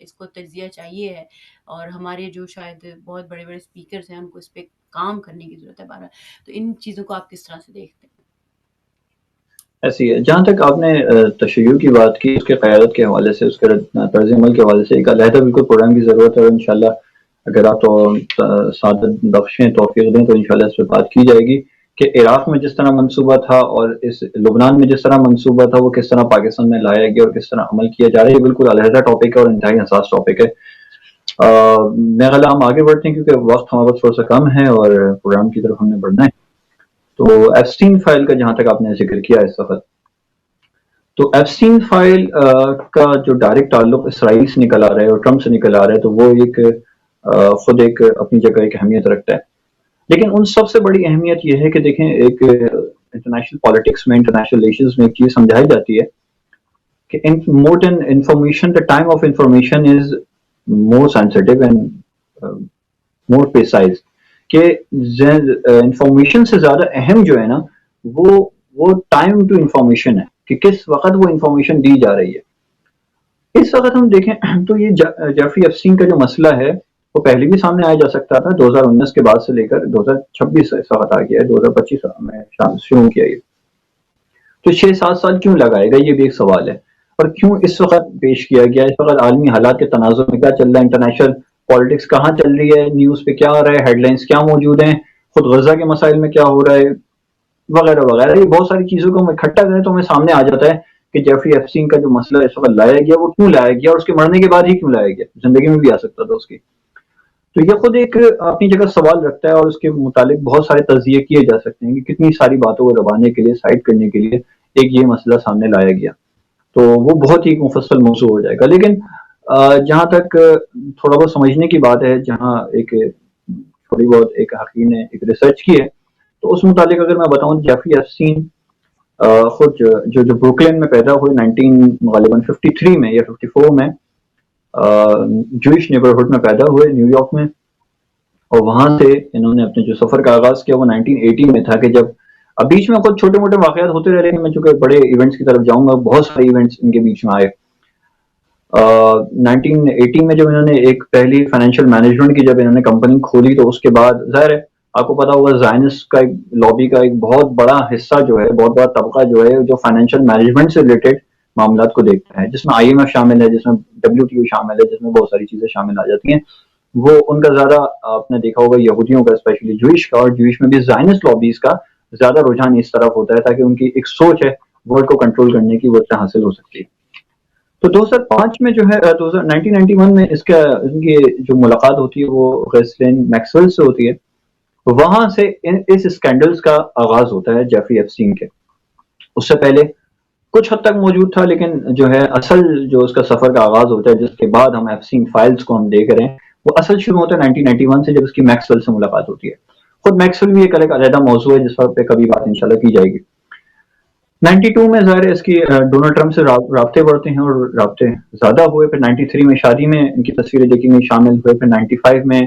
اس کو تجزیہ چاہیے ہے، اور ہمارے جو شاید بہت بڑے بڑے اسپیکرز ہیں ان کو اس پہ کام کرنے کی ضرورت ہے بارہ. تو ان چیزوں کو آپ کس طرح سے دیکھتے ہیں؟ ایسی ہے. جہاں تک آپ نے تشیع کی بات کی، اس کے قیادت کے حوالے سے، اس کے طرز عمل کے حوالے سے ایک علیحدہ بالکل پروگرام کی ضرورت ہے، اور انشاءاللہ اگر آپ تو سعادت بخشیں، توفیق دیں، تو انشاءاللہ اس پہ بات کی جائے گی کہ عراق میں جس طرح منصوبہ تھا اور اس لبنان میں جس طرح منصوبہ تھا وہ کس طرح پاکستان میں لایا گیا اور کس طرح عمل کیا جا رہا ہے. یہ بالکل علیحدہ ٹاپک ہے اور انتہائی حساس ٹاپک ہے. میں خیال ہم آگے بڑھتے ہیں کیونکہ وقت ہمارا پاس تھوڑا سا کم ہے اور پروگرام کی طرف ہم نے بڑھنا ہے. تو ایپسٹین فائل کا جہاں تک آپ نے ذکر کیا اس وقت، تو ایپسٹین فائل کا جو ڈائریکٹ تعلق اسرائیل سے نکل آ رہا ہے اور ٹرمپ سے نکل آ رہا ہے، تو وہ ایک خود ایک اپنی جگہ ایک اہمیت رکھتا ہے. لیکن ان سب سے بڑی اہمیت یہ ہے کہ دیکھیں، ایک انٹرنیشنل پالیٹکس میں، انٹرنیشنل ریلیشنز میں ایک چیز سمجھائی جاتی ہے کہ more than information, the time of information is more sensitive and more precise. کہ انفارمیشن سے زیادہ اہم جو ہے نا، وہ ٹائم ٹو انفارمیشن ہے کہ کس وقت وہ انفارمیشن دی جا رہی ہے. اس وقت ہم دیکھیں تو یہ جیفری ایپسٹین کا جو مسئلہ ہے وہ پہلے بھی سامنے آیا جا سکتا تھا. 2019 کے بعد سے لے کر 2026 اس وقت آ گیا ہے، 2025 میں شروع کیا یہ. تو 6-7 سال کیوں لگائے گا، یہ بھی ایک سوال ہے. اور کیوں اس وقت پیش کیا گیا، اس وقت عالمی حالات کے تناظر میں کیا چل رہا ہے، انٹرنیشنل پالیٹکس کہاں چل رہی ہے، نیوز پہ کیا آ رہا ہے، ہیڈ لائنز کیا موجود ہیں، خود غزہ کے مسائل میں کیا ہو رہا ہے، وغیرہ وغیرہ. یہ بہت ساری چیزوں کو ہم اکٹھا کریں تو ہمیں سامنے آ جاتا ہے کہ جیفری ایپسٹین کا جو مسئلہ اس وقت لایا گیا وہ کیوں لایا گیا، اور اس کے مرنے کے بعد ہی کیوں لایا گیا، زندگی میں بھی آ سکتا تھا اس کی. تو یہ خود ایک اپنی جگہ سوال رکھتا ہے، اور اس کے متعلق بہت سارے تجزیے کیے جا سکتے ہیں کہ کتنی ساری باتوں کو دبانے کے لیے، سائڈ کرنے کے لیے ایک یہ مسئلہ سامنے لایا گیا. تو وہ بہت ہی مفصل موضوع ہو جائے گا. لیکن جہاں تک تھوڑا بہت سمجھنے کی بات ہے، جہاں ایک تھوڑی بہت ایک حقیقی نے ایک ریسرچ کی ہے، تو اس متعلق اگر میں بتاؤں، جیفری ایپسٹین خود جو بروکلین میں پیدا ہوئے 1953 میں یا 54 میں، جوئش نیبرہڈ میں پیدا ہوئے نیو یارک میں. اور وہاں سے انہوں نے اپنے جو سفر کا آغاز کیا وہ 1980 میں تھا، کہ جب اب بیچ میں خود چھوٹے موٹے واقعات ہوتے رہے ہیں. میں چونکہ بڑے ایونٹس کی طرف جاؤں گا، بہت سارے ایونٹس ان کے بیچ میں آئے. 1980 میں جب انہوں نے ایک پہلی فائنینشیل مینجمنٹ کی جب انہوں نے کمپنی کھولی، تو اس کے بعد ظاہر ہے آپ کو پتا ہوگا زائنس کا ایک لابی کا ایک بہت بڑا حصہ جو ہے، بہت بڑا طبقہ جو ہے، جو فائنینشیل مینجمنٹ سے ریلیٹڈ معاملات کو دیکھتا ہے، جس میں آئی ایم ایف شامل ہے، جس میں WTO شامل ہے، جس میں بہت ساری چیزیں شامل آ جاتی ہیں. وہ ان کا زیادہ آپ نے دیکھا ہوگا یہودیوں کا، اسپیشلی جوئش کا، اور جوئش میں بھی زائنس لابیز کا زیادہ رجحان اس طرف ہوتا ہے تاکہ ان کی ایک سوچ ہے ورلڈ کو کنٹرول کرنے کی، وہ اتنا حاصل ہو سکتی ہے. تو 2005 میں جو ہے 1991 میں ان کی جو ملاقات ہوتی ہے وہ غیسلین میکسویل سے ہوتی ہے. وہاں سے اس اسکینڈلز کا آغاز ہوتا ہے جیفری ایپسٹین کے. اس سے پہلے کچھ حد تک موجود تھا، لیکن جو ہے اصل جو اس کا سفر کا آغاز ہوتا ہے، جس کے بعد ہم ایپسٹین فائلز کو ہم دیکھ رہے ہیں، وہ اصل شروع ہوتا ہے 1991 سے، جب اس کی میکسویل سے ملاقات ہوتی ہے. خود میکسویل بھی ایک علیحدہ موضوع ہے جس پر پہ کبھی بات انشاءاللہ کی جائے گی. 92 میں ظاہر اس کی ڈونلڈ ٹرمپ سے رابطے بڑھتے ہیں اور رابطے زیادہ ہوئے. پھر 93 میں شادی میں ان کی تصویریں دیکھی گئی، شامل ہوئے. پھر 95 میں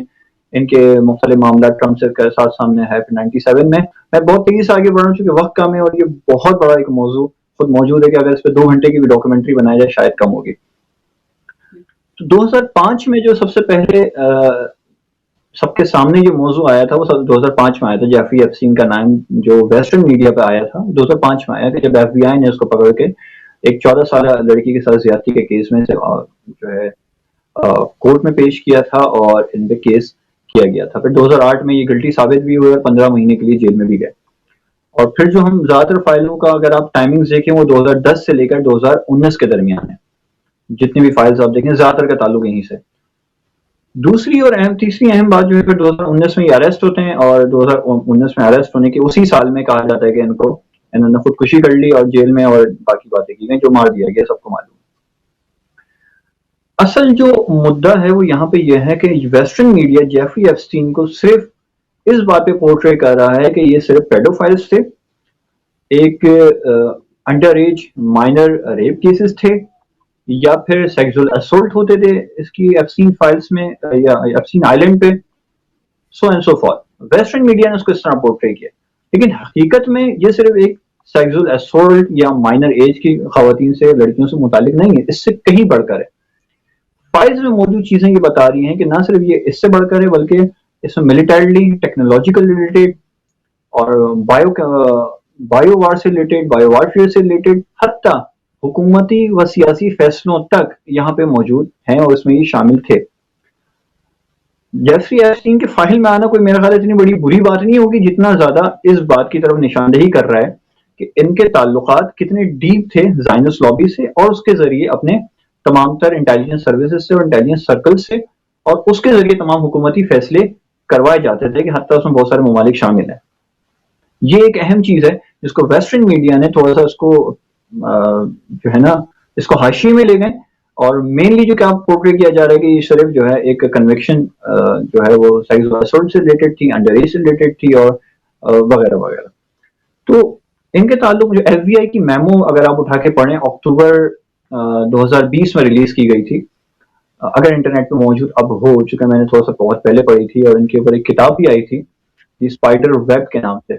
ان کے مختلف معاملات ٹرمپ سے ساتھ سامنے ہے. پھر 97 میں بہت تیزی سے آگے بڑھ چونکہ وقت کم ہے اور یہ بہت بڑا ایک موضوع خود موجود ہے کہ اگر اس پہ 2 گھنٹے کی بھی ڈاکومنٹری بنایا جائے شاید کم ہوگی. تو 2005 میں جو سب سے پہلے سب کے سامنے جو موضوع آیا تھا وہ 2005 میں آیا تھا. جیفری ایپسٹین کا نام جو ویسٹرن میڈیا پہ آیا تھا 2005 میں آیا کہ جب FBI نے اس کو پکڑ کے ایک 14 سالہ لڑکی کے ساتھ زیادتی کے کیس میں سے جو ہے کورٹ میں پیش کیا تھا اور ان پہ کیس کیا گیا تھا. پھر 2008 میں یہ گلٹی ثابت بھی ہوئے اور 15 مہینے کے لیے جیل میں بھی گئے. اور پھر جو ہم زیادہ تر فائلوں کا اگر آپ ٹائمنگ دیکھیں وہ 2010 سے لے کر 2019 کے درمیان ہے. جتنی بھی فائلز آپ دیکھیں زیادہ تر کا تعلق یہیں سے. تیسری اہم بات جو ہے پھر 2019 میں یہ اریسٹ ہوتے ہیں، اور 2019 میں اریسٹ ہونے کے اسی سال میں کہا جاتا ہے کہ انہوں نے خودکشی کر لی اور جیل میں اور باقی باتیں کی گئی، جو مار دیا گیا سب کو معلوم. اصل جو مدعا ہے وہ یہاں پہ یہ ہے کہ ویسٹرن میڈیا جیفری ایپسٹین کو صرف اس بات پہ پورٹری کر رہا ہے کہ یہ صرف پیڈوفائلز تھے، ایک under age minor rape cases تھے، یا پھر سیکسول اسولٹ ہوتے تھے اس کی ایپسٹین فائلز میں یا ایپسٹین آئیلینڈ پہ، سو and so for. Western media نے اس کو اس طرح پورٹری کیا، لیکن حقیقت میں یہ صرف ایک سیکسول اسولٹ یا مائنر ایج کی خواتین سے، لڑکیوں سے متعلق نہیں ہے، اس سے کہیں بڑھ کر ہے. فائلز میں موجود چیزیں یہ بتا رہی ہیں کہ نہ صرف یہ اس سے بڑھ کر ہے بلکہ اس میں ملٹریلی ٹیکنالوجیکل ریلیٹڈ اور بایو وار سے ریلیٹڈ، بایو وارفیئر سے ریلیٹڈ، حتیٰ حکومتی و سیاسی فیصلوں تک یہاں پہ موجود ہیں اور اس میں یہ شامل تھے. جیفری ایپسٹین کے فائل میں آنا کوئی میرا خیال اتنی بڑی بری بات نہیں ہوگی جتنا زیادہ اس بات کی طرف نشاندہی کر رہا ہے کہ ان کے تعلقات کتنے ڈیپ تھے زائنس لابی سے اور اس کے ذریعے اپنے تمام تر انٹیلیجنس سروسز سے اور انٹیلیجنس سرکل سے، اور اس کے ذریعے تمام حکومتی فیصلے کروائے جاتے تھے کہ حتیٰ اس میں بہت سارے ممالک شامل ہیں. یہ ایک اہم چیز ہے جس کو ویسٹرن میڈیا نے تھوڑا سا اس کو جو ہے نا اس کو حاشیے میں لے گئے، اور مینلی جو کیا پورٹری کیا جا رہا ہے کہ یہ صرف جو ہے ایک کنویکشن جو ہے وہ سائز اسولٹ سے ریلیٹڈ تھی، انڈر ایج سے ریلیٹڈ تھی اور وغیرہ وغیرہ. تو ان کے تعلق جو ایف بی آئی کی میمو اگر آپ اٹھا کے پڑھیں اکتوبر 2020 میں ریلیز کی گئی تھی، اگر انٹرنیٹ پہ موجود اب ہو چکا، میں نے تھوڑا سا بہت پہلے پڑھی تھی، اور ان کے اوپر ایک کتاب بھی آئی تھی یہ اسپائڈر ویب کے نام سے،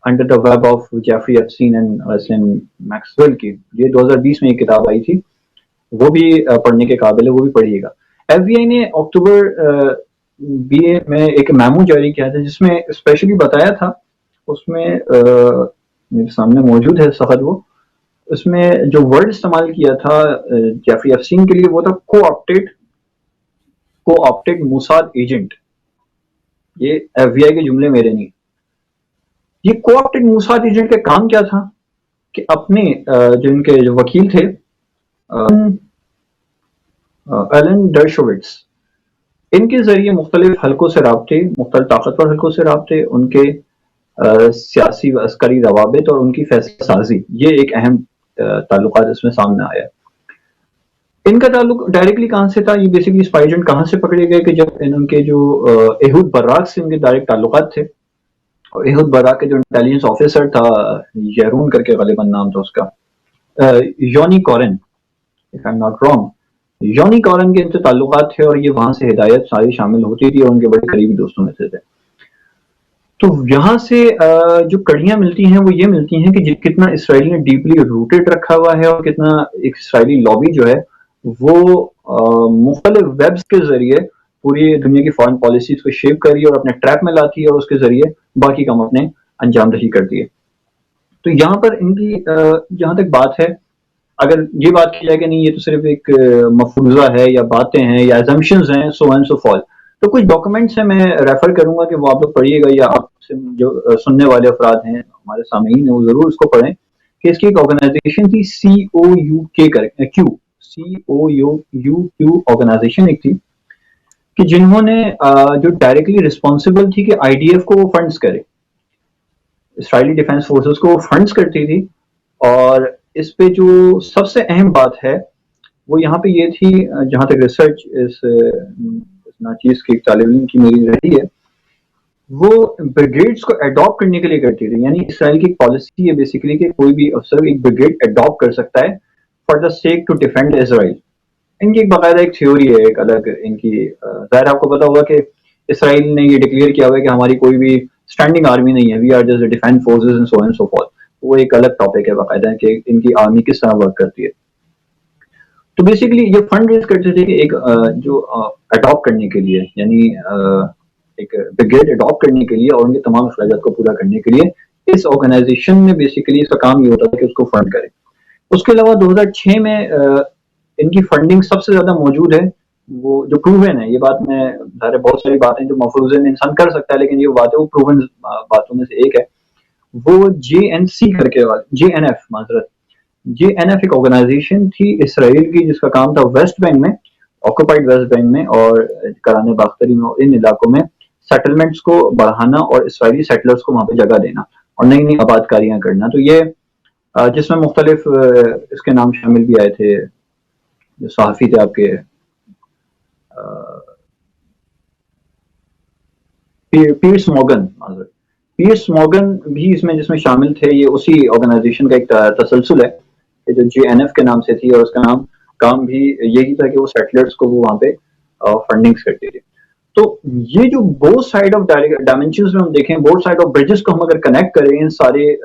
under the web of Jeffrey Epstein and Ghislaine Maxwell کی. یہ 2020 میں یہ کتاب آئی تھی، وہ بھی پڑھنے کے قابل ہے، وہ بھی پڑھیے گا. ایف بی آئی نے اکتوبر بی اے میں ایک میمو جاری کیا تھا جس میں اسپیشلی بتایا تھا، اس میں میرے سامنے موجود ہے سخت، وہ اس میں جو ورڈ استعمال کیا تھا جیفری ایپسٹین کے لیے وہ تھا کو آپٹیڈ موساد ایجنٹ. یہ ایف بی آئی کے جملے میرے نہیں. یہ کو آپٹیڈ موساد ایجنٹ کا کام کیا تھا کہ اپنے جو ان کے جو وکیل تھے ایلن ڈرشووٹس، ان کے ذریعے مختلف حلقوں سے رابطے، مختلف طاقتور حلقوں سے رابطے، ان کے سیاسی و عسکری روابط اور ان کی فیصلہ سازی، یہ ایک اہم تعلقات اس میں سامنے آیا. ان کا تعلق ڈائریکٹلی کہاں سے تھا؟ یہ بیسیکلی اسپائی ایجنٹ کہاں سے پکڑے گئے کہ جب ان کے جو ایہود براک سے ان کے ڈائریکٹ تعلقات تھے، اور ایہود براک کے جو انٹیلیجنس آفیسر تھا یارون کر کے غالباً نام تھا اس کا، uni corn if I'm not wrong، uni corn کے ان سے تعلقات تھے اور یہ وہاں سے ہدایت ساری شامل ہوتی تھی اور ان کے بڑے قریبی دوستوں میں سے تھے. تو یہاں سے جو کڑیاں ملتی ہیں وہ یہ ملتی ہیں کہ کتنا اسرائیل نے ڈیپلی روٹیڈ رکھا ہوا ہے اور کتنا ایک اسرائیلی لابی جو ہے وہ مختلف ویبز کے ذریعے پوری دنیا کی فارن پالیسیز کو شیپ کری اور اپنے ٹریک میں لاتی ہے اور اس کے ذریعے باقی کام اپنے انجام دہی کرتی ہے. تو یہاں پر ان کی جہاں تک بات ہے، اگر یہ بات کی جائے کہ نہیں یہ تو صرف ایک مفروضہ ہے یا باتیں ہیں یا ایزمپشنز ہیں سو اینڈ سو فال، تو کچھ ڈاکومنٹس ہیں میں ریفر کروں گا کہ وہ آپ لوگ پڑھیے گا، یا آپ سے جو سننے والے افراد ہیں ہمارے سامعین ہیں وہ ضرور اس کو پڑھیں کہ اس کی ایک آرگنائزیشن تھی COUQ آرگنائزیشن ایک تھی کہ جنہوں نے جو ڈائریکٹلی رسپانسبل تھی کہ آئی ڈی ایف کو وہ فنڈز کرے، اسرائیلی ڈیفینس فورسز کو فنڈز کرتی تھی. اور اس پہ جو سب سے اہم بات ہے وہ یہاں پہ یہ تھی، جہاں تک ریسرچ اس ناچیز کی طالب علم کی میری رہی ہے، وہ بریگیڈز کو اڈاپٹ کرنے کے لیے کرتی تھی. یعنی اسرائیل کی ایک پالیسی ہے بیسیکلی کہ کوئی بھی افسر ایک بریگیڈ اڈاپٹ کر سکتا ہے for the sake to defend Israel. ان کی ایک باقاعدہ ایک تھیوری ہے، ایک الگ ان کی، ظاہر آپ کو پتا ہوگا کہ اسرائیل نے یہ ڈکلیئر کیا ہوا ہے کہ ہماری کوئی بھی اسٹینڈنگ آرمی نہیں ہے، we are just defence forces and so and so forth. وہ ایک الگ ٹاپک ہے باقاعدہ کہ ان کی آرمی کس طرح ورک کرتی ہے. تو بیسیکلی یہ فنڈ ریز کرتے تھے کہ ایک جو اڈاپٹ کرنے کے لیے، یعنی ایک بریگیڈ اڈاپٹ کرنے کے لیے اور ان کے تمام اخراجات کو پورا کرنے کے لیے اس آرگنائزیشن میں بیسیکلی اس کا کام یہ ہوتا تھا کہ اس کو فنڈ کرے. اس کے علاوہ 2006 میں ان کی فنڈنگ سب سے زیادہ موجود ہے، وہ جو پروون ہے، یہ بات میں ظاہر بہت ساری باتیں جو مفروضے میں انسان کر سکتا ہے لیکن یہ بات ہے وہ پروون باتوں میں سے ایک ہے، وہ JNC کر کے JNF معذرت JNF ایک آرگنائزیشن تھی اسرائیل کی جس کا کام تھا ویسٹ بینک میں، آکوپائڈ ویسٹ بینک میں اور کرانہ باختری میں اور ان علاقوں میں سیٹلمنٹس کو بڑھانا اور اسرائیلی سیٹلرز کو وہاں پہ جگہ دینا اور نئی نئی آباد کاریاں کرنا. تو یہ جس میں مختلف اس کے نام شامل بھی آئے تھے، جو صحافی تھے آپ کے پیرس مورگن بھی اس میں جس میں شامل تھے. یہ اسی آرگنائزیشن کا ایک تسلسل ہے کہ جو JNF کے نام سے تھی اور اس کا کام بھی یہی تھا کہ وہ سیٹلرز کو وہ وہاں پہ فنڈنگز کرتی تھی. تو یہ جو بوتھ سائڈ آف ڈائمینشنز میں ہم دیکھیں، بوتھ سائڈ آف برجز کو ہم اگر کنیکٹ کریں، ان سارے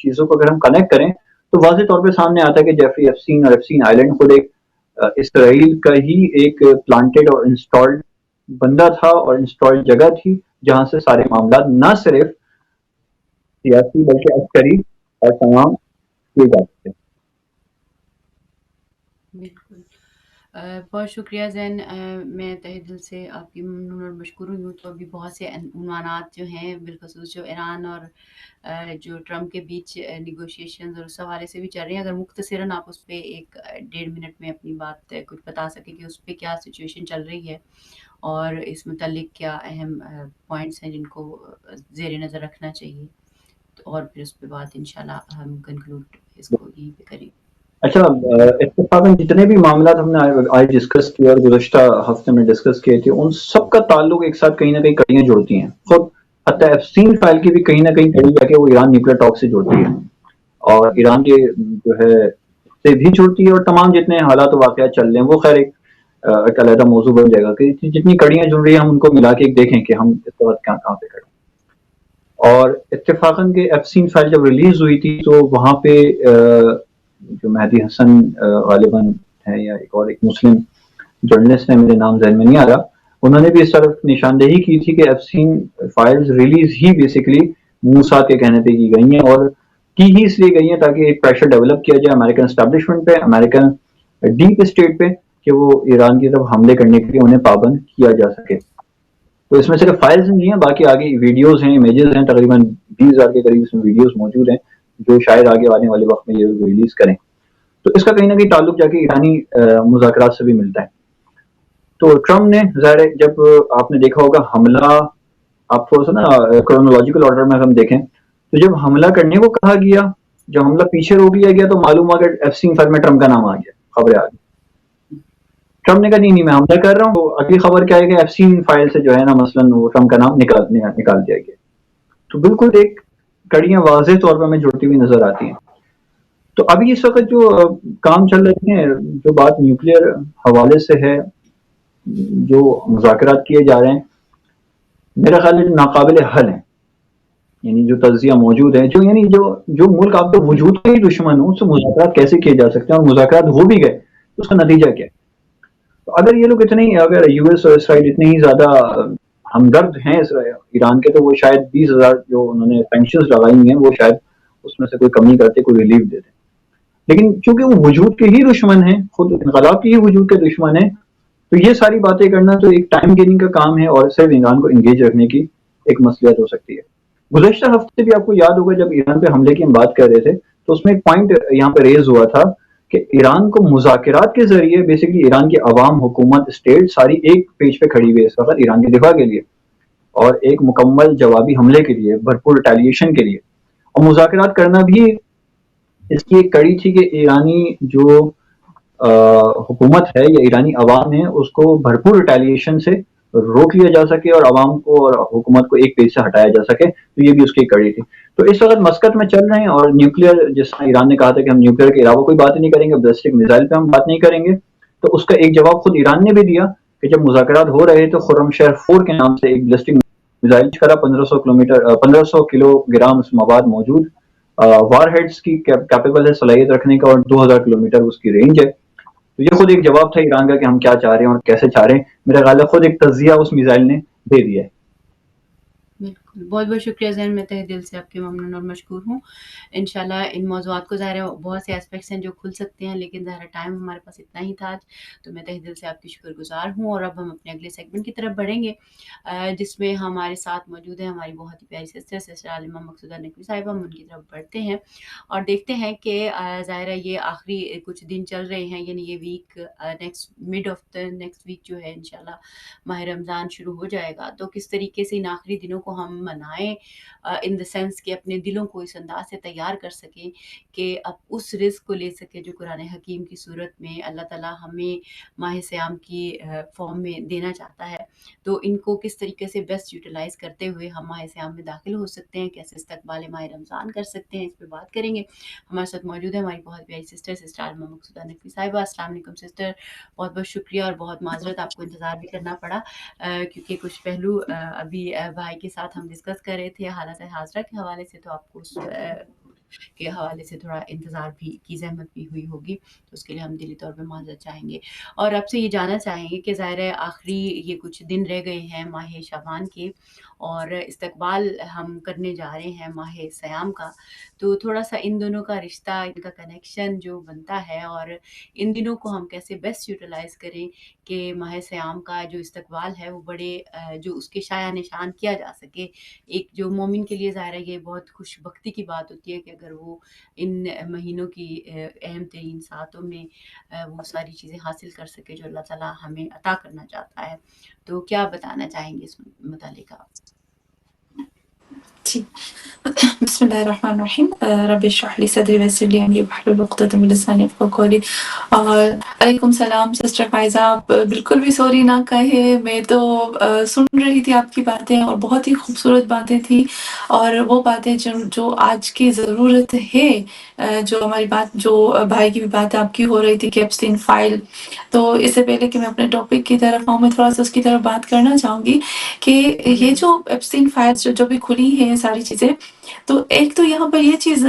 چیزوں کو اگر ہم کنیکٹ کریں تو واضح طور پہ سامنے آتا ہے کہ جیفری ایپسٹین اور ایپسٹین آئیلینڈ خود ایک اسرائیل کا ہی ایک پلانٹڈ اور انسٹالڈ بندہ تھا اور انسٹالڈ جگہ تھی جہاں سے سارے معاملات نہ صرف سیاسی بلکہ عسکری اور تمام کیے جاتے تھے. بالکل بہت شکریہ زین. میں تہہ دل سے آپ کی ممنون اور مشکور ہوں. تو ابھی بہت سے عنوانات جو ہیں بالخصوص جو ایران اور جو ٹرمپ کے بیچ نیگوشیشنز اور اس حوالے سے بھی چل رہے ہیں. اگر مختصراً آپ اس پہ 1-1.5 منٹ میں اپنی بات کچھ بتا سکیں کہ اس پہ کیا سچویشن چل رہی ہے اور اس متعلق کیا اہم پوائنٹس ہیں جن کو زیر نظر رکھنا چاہیے, اور پھر اس پہ بات انشاءاللہ ہم کنکلوڈ اس کو یہیں پہ کریں. اچھا, اتفاقاً جتنے بھی معاملات ہم نے آج ڈسکس کیے اور گزشتہ ہفتے میں ڈسکس کیے تھے, ان سب کا تعلق ایک ساتھ کہیں نہ کہیں کڑیاں جوڑتی ہیں. خود حتیٰ ایفسین فائل کی بھی کہیں نہ کہیں کڑی جا کے وہ ایران نیوکلیر ٹاک سے جوڑتی ہے اور ایران کے جو ہے سے بھی جڑتی ہے, اور تمام جتنے حالات و واقعات چل رہے ہیں وہ خیر ایک علیحدہ موضوع بن جائے گا کہ جتنی کڑیاں جڑ رہی ہیں ہم ان کو ملا کے ایک دیکھیں کہ ہم اس وقت کہاں پہ کھڑے ہیں. اور اتفاقاً کہ ایفسین فائل جب ریلیز ہوئی تھی تو وہاں پہ جو مہدی حسن غالباً ہے یا ایک مسلم جرنلسٹ ہے, میرے نام ذہن میں نہیں آ رہا, انہوں نے بھی اس طرف نشاندہی کی تھی کہ ایفسین فائلز ریلیز ہی بیسیکلی موساد کے کہنے پہ کی گئی ہیں, اور کی ہی اس لیے گئی ہیں تاکہ ایک پریشر ڈیولپ کیا جائے امریکن اسٹیبلشمنٹ پہ, امریکن ڈیپ اسٹیٹ پہ, کہ وہ ایران کی طرف حملے کرنے کے لیے انہیں پابند کیا جا سکے. تو اس میں صرف فائلز نہیں ہیں, باقی آگے ویڈیوز ہیں, امیجز ہیں, تقریباً 20,000 کے قریب اس میں ویڈیوز موجود ہیں جو شاید آگے آنے والے وقت میں یہ ریلیز کریں. تو اس کا کہیں نہ کہیں تعلق جا کے ایرانی مذاکرات سے بھی ملتا ہے. تو ٹرمپ نے ظاہر ہے جب آپ نے دیکھا ہوگا حملہ, آپ تھوڑا سا نا کرونالوجیکل آرڈر میں ہم دیکھیں تو جب حملہ کرنے کو کہا گیا, جب حملہ پیچھے روک لیا گیا تو معلوم ہوا کہ ایفسین فائل میں ٹرمپ کا نام آ گیا, خبریں آ گئی. ٹرمپ نے کہا نہیں میں حملہ کر رہا ہوں, اگلی خبر کیا ہے کہ ایفسین فائل سے جو ہے نا مثلاً وہ ٹرمپ کا نام نکال دیا گیا. تو بالکل ایک کڑیاں واضح طور پر ہمیں جڑتی ہوئی نظر آتی ہیں. تو ابھی اس وقت جو کام چل رہے ہیں, جو بات نیوکلیئر حوالے سے ہے, جو مذاکرات کیے جا رہے ہیں, میرا خیال ہے ناقابل حل ہیں. یعنی جو تجزیہ موجود ہے, جو ملک آپ کے وجود کے ہی دشمن ہو, اس سے مذاکرات کیسے کیے جا سکتے ہیں, اور مذاکرات ہو بھی گئے تو اس کا نتیجہ کیا ہے. تو اگر یہ لوگ اگر یو ایس اور اسرائیل اتنے ہی زیادہ ہمدرد ہیں ایران کے, تو وہ شاید 20,000 جو انہوں نے سینکشنز لگائی ہیں وہ شاید اس میں سے کوئی کمی کرتے, کوئی ریلیف دیتے. لیکن چونکہ وہ وجود کے ہی دشمن ہیں, خود انقلاب کے ہی وجود کے دشمن ہیں, تو یہ ساری باتیں کرنا تو ایک ٹائم گیننگ کا کام ہے اور صرف ایران کو انگیج رکھنے کی ایک مصلحت ہو سکتی ہے. گزشتہ ہفتے بھی آپ کو یاد ہوگا جب ایران پہ حملے کی ہم بات کر رہے تھے تو اس میں ایک پوائنٹ یہاں پہ ریز ہوا تھا کہ ایران کو مذاکرات کے ذریعے بیسیکلی ایران کی عوام, حکومت, اسٹیٹ ساری ایک پیج پہ کھڑی ہوئی ہے اس وقت ایران کے دفاع کے لیے اور ایک مکمل جوابی حملے کے لیے, بھرپور ریٹیلیشن کے لیے. اور مذاکرات کرنا بھی اس کی ایک کڑی تھی کہ ایرانی جو حکومت ہے یا ایرانی عوام ہے اس کو بھرپور ریٹیلیشن سے روک لیا جا سکے اور عوام کو اور حکومت کو ایک پیج سے ہٹایا جا سکے. تو یہ بھی اس کی ایک کڑی تھی. تو اس وقت مسقط میں چل رہے ہیں, اور نیوکلیر جس طرح ایران نے کہا تھا کہ ہم نیوکلیر کے علاوہ کوئی بات نہیں کریں گے, بیلسٹک میزائل پہ ہم بات نہیں کریں گے, تو اس کا ایک جواب خود ایران نے بھی دیا کہ جب مذاکرات ہو رہے تو خرم شہر 4 کے نام سے ایک بیلسٹک میزائل کرا, 1500 کلو گرام اس مواد موجود, وار ہیڈز کی کیپیبل ہے صلاحیت رکھنے کا, اور 2,000 کلومیٹر اس کی رینج ہے. تو یہ خود ایک جواب تھا ایران کا کہ ہم کیا چاہ رہے ہیں اور کیسے چاہ رہے ہیں. میرا خیال ہے خود ایک تجزیہ اس میزائل نے دے دیا ہے. بالکل, بہت بہت شکریہ زین, میں تہہ دل سے آپ کے ممنون اور مشکور ہوں. انشاءاللہ ان موضوعات کو ظاہر ہے بہت سے اسپیکٹس ہیں جو کھل سکتے ہیں, لیکن ظاہر ٹائم ہمارے پاس اتنا ہی تھا آج, تو میں تہہ دل سے آپ کی شکر گزار ہوں. اور اب ہم اپنے اگلے سیگمنٹ کی طرف بڑھیں گے جس میں ہمارے ساتھ موجود ہیں ہماری بہت ہی پیاری سسٹر عالمہ مقصودہ نقوی صاحبہ. ہم ان کی طرف بڑھتے ہیں اور دیکھتے ہیں کہ ظاہر ہے یہ آخری کچھ دن چل رہے ہیں, یعنی یہ week mid of the next week جو ہے انشاءاللہ ماہ رمضان شروع ہو جائے گا, تو کس طریقے سے ان آخری دنوں کو ہم منائیں ان دا سینس کہ اپنے دلوں کو اس انداز سے تیار کر سکیں کہ اب اس رزق کو لے سکے جو قرآن حکیم کی صورت میں اللہ تعالیٰ ہمیں ماہ صیام کی فارم میں دینا چاہتا ہے. تو ان کو کس طریقے سے بیسٹ یوٹیلائز کرتے ہوئے ہم ماہ صیام میں داخل ہو سکتے ہیں, کیسے استقبال ماہ رمضان کر سکتے ہیں, اس پہ بات کریں گے. ہمارے ساتھ موجود ہے ہماری بہت پیاری سسٹر عالمہ مقصودہ نقوی صاحبہ. السلام علیکم سسٹر, بہت بہت شکریہ اور بہت معذرت آپ کو انتظار بھی کرنا پڑا کیونکہ کچھ پہلو ابھی بھائی کے ساتھ ہم ڈسکس کر رہے تھے حالت حاضرہ کے حوالے سے, تو آپ کو کے حوالے سے تھوڑا انتظار بھی کی زحمت بھی ہوئی ہوگی، تو اس کے لیے ہم دلی طور پہ معذرت چاہیں گے۔ اور آپ سے یہ جاننا چاہیں گے کہ ظاہر ہے آخری یہ کچھ دن رہ گئے ہیں ماہ شعبان کے، اور استقبال ہم کرنے جا رہے ہیں ماہ صیام کا، تو تھوڑا سا ان دونوں کا رشتہ، ان کا کنیکشن جو بنتا ہے، اور ان دنوں کو ہم کیسے بیسٹ یوٹیلائز کریں کہ ماہ صیام کا جو استقبال ہے وہ بڑے جو اس کے شایع نشان کیا جا سکے۔ ایک جو مومن کے لیے ظاہر ہے یہ بہت خوش بختی کی بات ہوتی ہے کہ اگر وہ ان مہینوں کی اہم ترین ساعتوں میں وہ ساری چیزیں حاصل کر سکے جو اللہ تعالیٰ ہمیں عطا کرنا چاہتا ہے۔ تو کیا بتانا چاہیں گے اس متعلق آپ؟ جی بسم اللہ الرحمن الرحیم رب اشرح لی صدری ویسر لی امری واحلل عقدۃ من لسانی یفقہوا قولی۔ اور علیکم السلام سسٹر فائزہ، آپ بالکل بھی سوری نہ کہے، میں تو سن رہی تھی آپ کی باتیں اور بہت ہی خوبصورت باتیں تھیں، اور وہ باتیں جو آج کی ضرورت ہے، جو ہماری بات، جو بھائی کی بھی بات آپ کی ہو رہی تھی کہ ایپسٹین فائل، تو اس سے پہلے کہ میں اپنے ٹاپک کی طرف آؤں، میں تھوڑا سا اس کی طرف بات کرنا چاہوں گی کہ یہ جو ایپسٹین فائلز جو بھی کھلی ہیں ساری چیزیں، تو ایک تو یہاں پر یہ چیز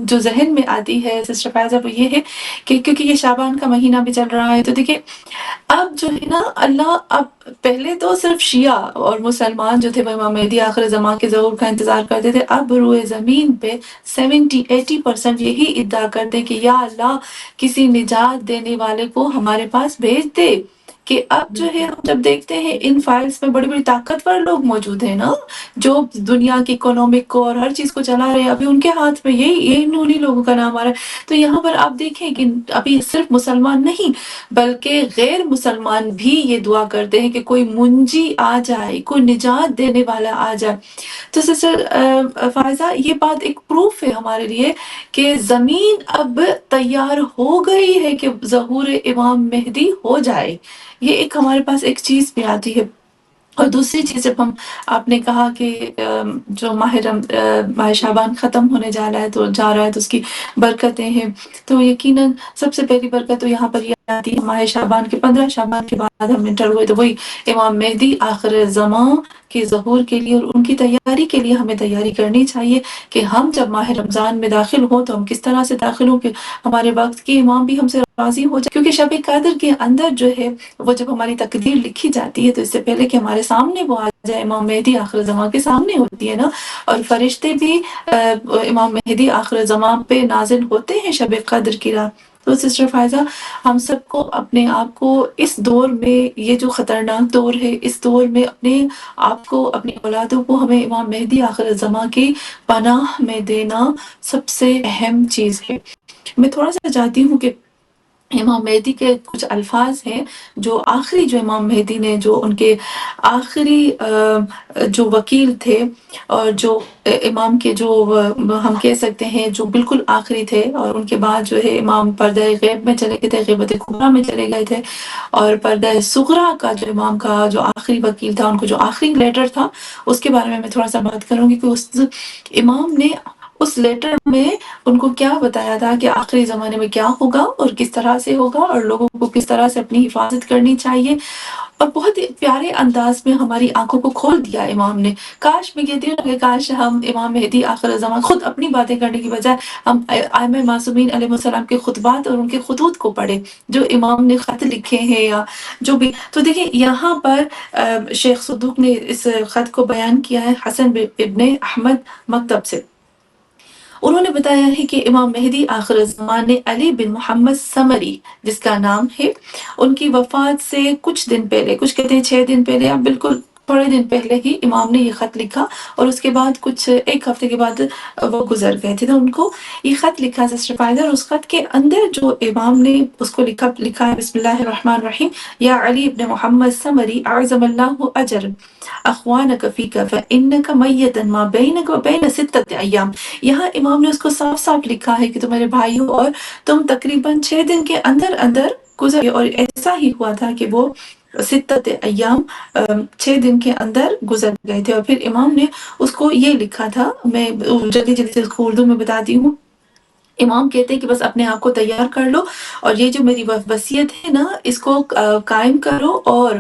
جو ذہن میں آتی ہے سسٹر فائزہ، وہ یہ ہے کہ کیونکہ یہ شعبان کا مہینہ بھی چل رہا ہے، تو دیکھیں اب جو ہے نا اللہ، اب پہلے تو صرف شیعہ اور مسلمان جو تھے وہ امام مہدی آخر زمان کے ظہور کا انتظار کرتے تھے، اب روئے زمین پہ 70-80% یہی ادعا کرتے ہیں کہ یا اللہ کسی نجات دینے والے کو ہمارے پاس بھیج دے۔ کہ اب جو ہے ہم جب دیکھتے ہیں ان فائلز میں بڑی بڑی طاقتور لوگ موجود ہیں نا، جو دنیا کی اکنامک کو اور ہر چیز کو چلا رہے ہیں، ابھی ان کے ہاتھ میں یہی انہی لوگوں کا نام آ رہا ہے۔ تو یہاں پر آپ دیکھیں کہ ابھی صرف مسلمان نہیں بلکہ غیر مسلمان بھی یہ دعا کرتے ہیں کہ کوئی منجی آ جائے، کوئی نجات دینے والا آ جائے۔ تو سسٹر فائزہ، یہ بات ایک پروف ہے ہمارے لیے کہ زمین اب تیار ہو گئی ہے کہ ظہور امام مہدی ہو جائے۔ یہ ایک ہمارے پاس ایک چیز بھی آتی ہے۔ اور دوسری چیز، جب آپ نے کہا کہ جو ماہ شعبان ختم ہونے جا رہا ہے تو اس کی برکتیں ہیں، تو یقیناً سب سے پہلی برکت تو یہاں پر یہ آتی ہے، ماہ شعبان کے 15 شعبان کے بعد ہم انٹر ہوئے، تو وہی امام مہدی آخر زمان کے ظہور کے لیے اور ان کی تیاری کے لیے ہمیں تیاری کرنی چاہیے کہ ہم جب ماہ رمضان میں داخل ہوں تو ہم کس طرح سے داخل ہوں کہ ہمارے وقت کے امام بھی ہم سے راضی ہو جائے، کیونکہ شب قدر کے اندر جو ہے وہ جب ہماری تقدیر لکھی جاتی ہے تو اس سے پہلے کہ ہمارے سامنے وہ آ جائے، امام مہدی آخر زمان کے سامنے ہوتی ہے نا، اور فرشتے بھی امام مہدی آخر زمان پہ نازل ہوتے ہیں شب قدر کی رات۔ تو سسٹر فائزہ، ہم سب کو اپنے آپ کو اس دور میں، یہ جو خطرناک دور ہے، اس دور میں اپنے آپ کو، اپنی اولادوں کو ہمیں امام مہدی آخر زمان کی پناہ میں دینا سب سے اہم چیز ہے۔ میں تھوڑا سا چاہتی ہوں کہ امام مہدی کے کچھ الفاظ ہیں جو آخری، جو امام مہدی نے، جو ان کے آخری جو وکیل تھے اور جو امام کے جو ہم کہہ سکتے ہیں جو بالکل آخری تھے، اور ان کے بعد جو ہے امام پردہ غیب میں چلے گئے تھے، غیبت کبریٰ میں چلے گئے تھے، اور پردہ صغریٰ کا جو امام کا جو آخری وکیل تھا، ان کو جو آخری لیٹر تھا اس کے بارے میں تھوڑا سا بات کروں گی کہ اس امام نے اس لیٹر میں ان کو کیا بتایا تھا کہ آخری زمانے میں کیا ہوگا اور کس طرح سے ہوگا، اور لوگوں کو کس طرح سے اپنی حفاظت کرنی چاہیے، اور بہت ہی پیارے انداز میں ہماری آنکھوں کو کھول دیا امام نے۔ کاش، میں کہتی ہوں کہ کاش ہم امام مہدی آخر زمان خود اپنی باتیں کرنے کی بجائے ہم ائمہ معصومین علیہ السلام کے خطبات اور ان کے خطوط کو پڑھیں جو امام نے خط لکھے ہیں یا جو بھی۔ تو دیکھیں یہاں پر شیخ صدوق نے اس خط کو بیان کیا ہے حسن ابن احمد مکتب سے۔ انہوں نے بتایا ہے کہ امام مہدی آخر زمان نے علی بن محمد سمری، جس کا نام ہے، ان کی وفات سے کچھ دن پہلے، کچھ کہتے ہیں 6 دن پہلے، یا بالکل تھوڑے دن پہلے ہی امام نے یہ خط لکھا، اور اس کے بعد کچھ ایک ہفتے کے بعد وہ گزر گئے تھے۔ تو ان کو یہ خط لکھا سسٹر فائزہ، اور اس خط کے اندر جو امام نے اس کو لکھا ہے، بسم اللہ الرحمن الرحیم، یا علی ابن محمد سمری اعظم اللہ اجر اخوانک فیک فانک میت ما بینک و بین 6 ایام۔ یہاں امام نے اس کو صاف صاف لکھا ہے کہ تمہارے بھائیوں، اور تم تقریباً 6 دن کے اندر اندر گزر گئے، اور ایسا ہی ہوا تھا کہ وہ 6 ایام 6 دن کے اندر گزر گئے تھے۔ اور پھر امام نے اس کو یہ لکھا تھا، میں جلدی جلدی سے اس کو اردو میں بتاتی ہوں۔ امام کہتے ہیں کہ بس اپنے آپ کو تیار کر لو اور یہ جو میری وصیت ہے نا اس کو قائم کرو، اور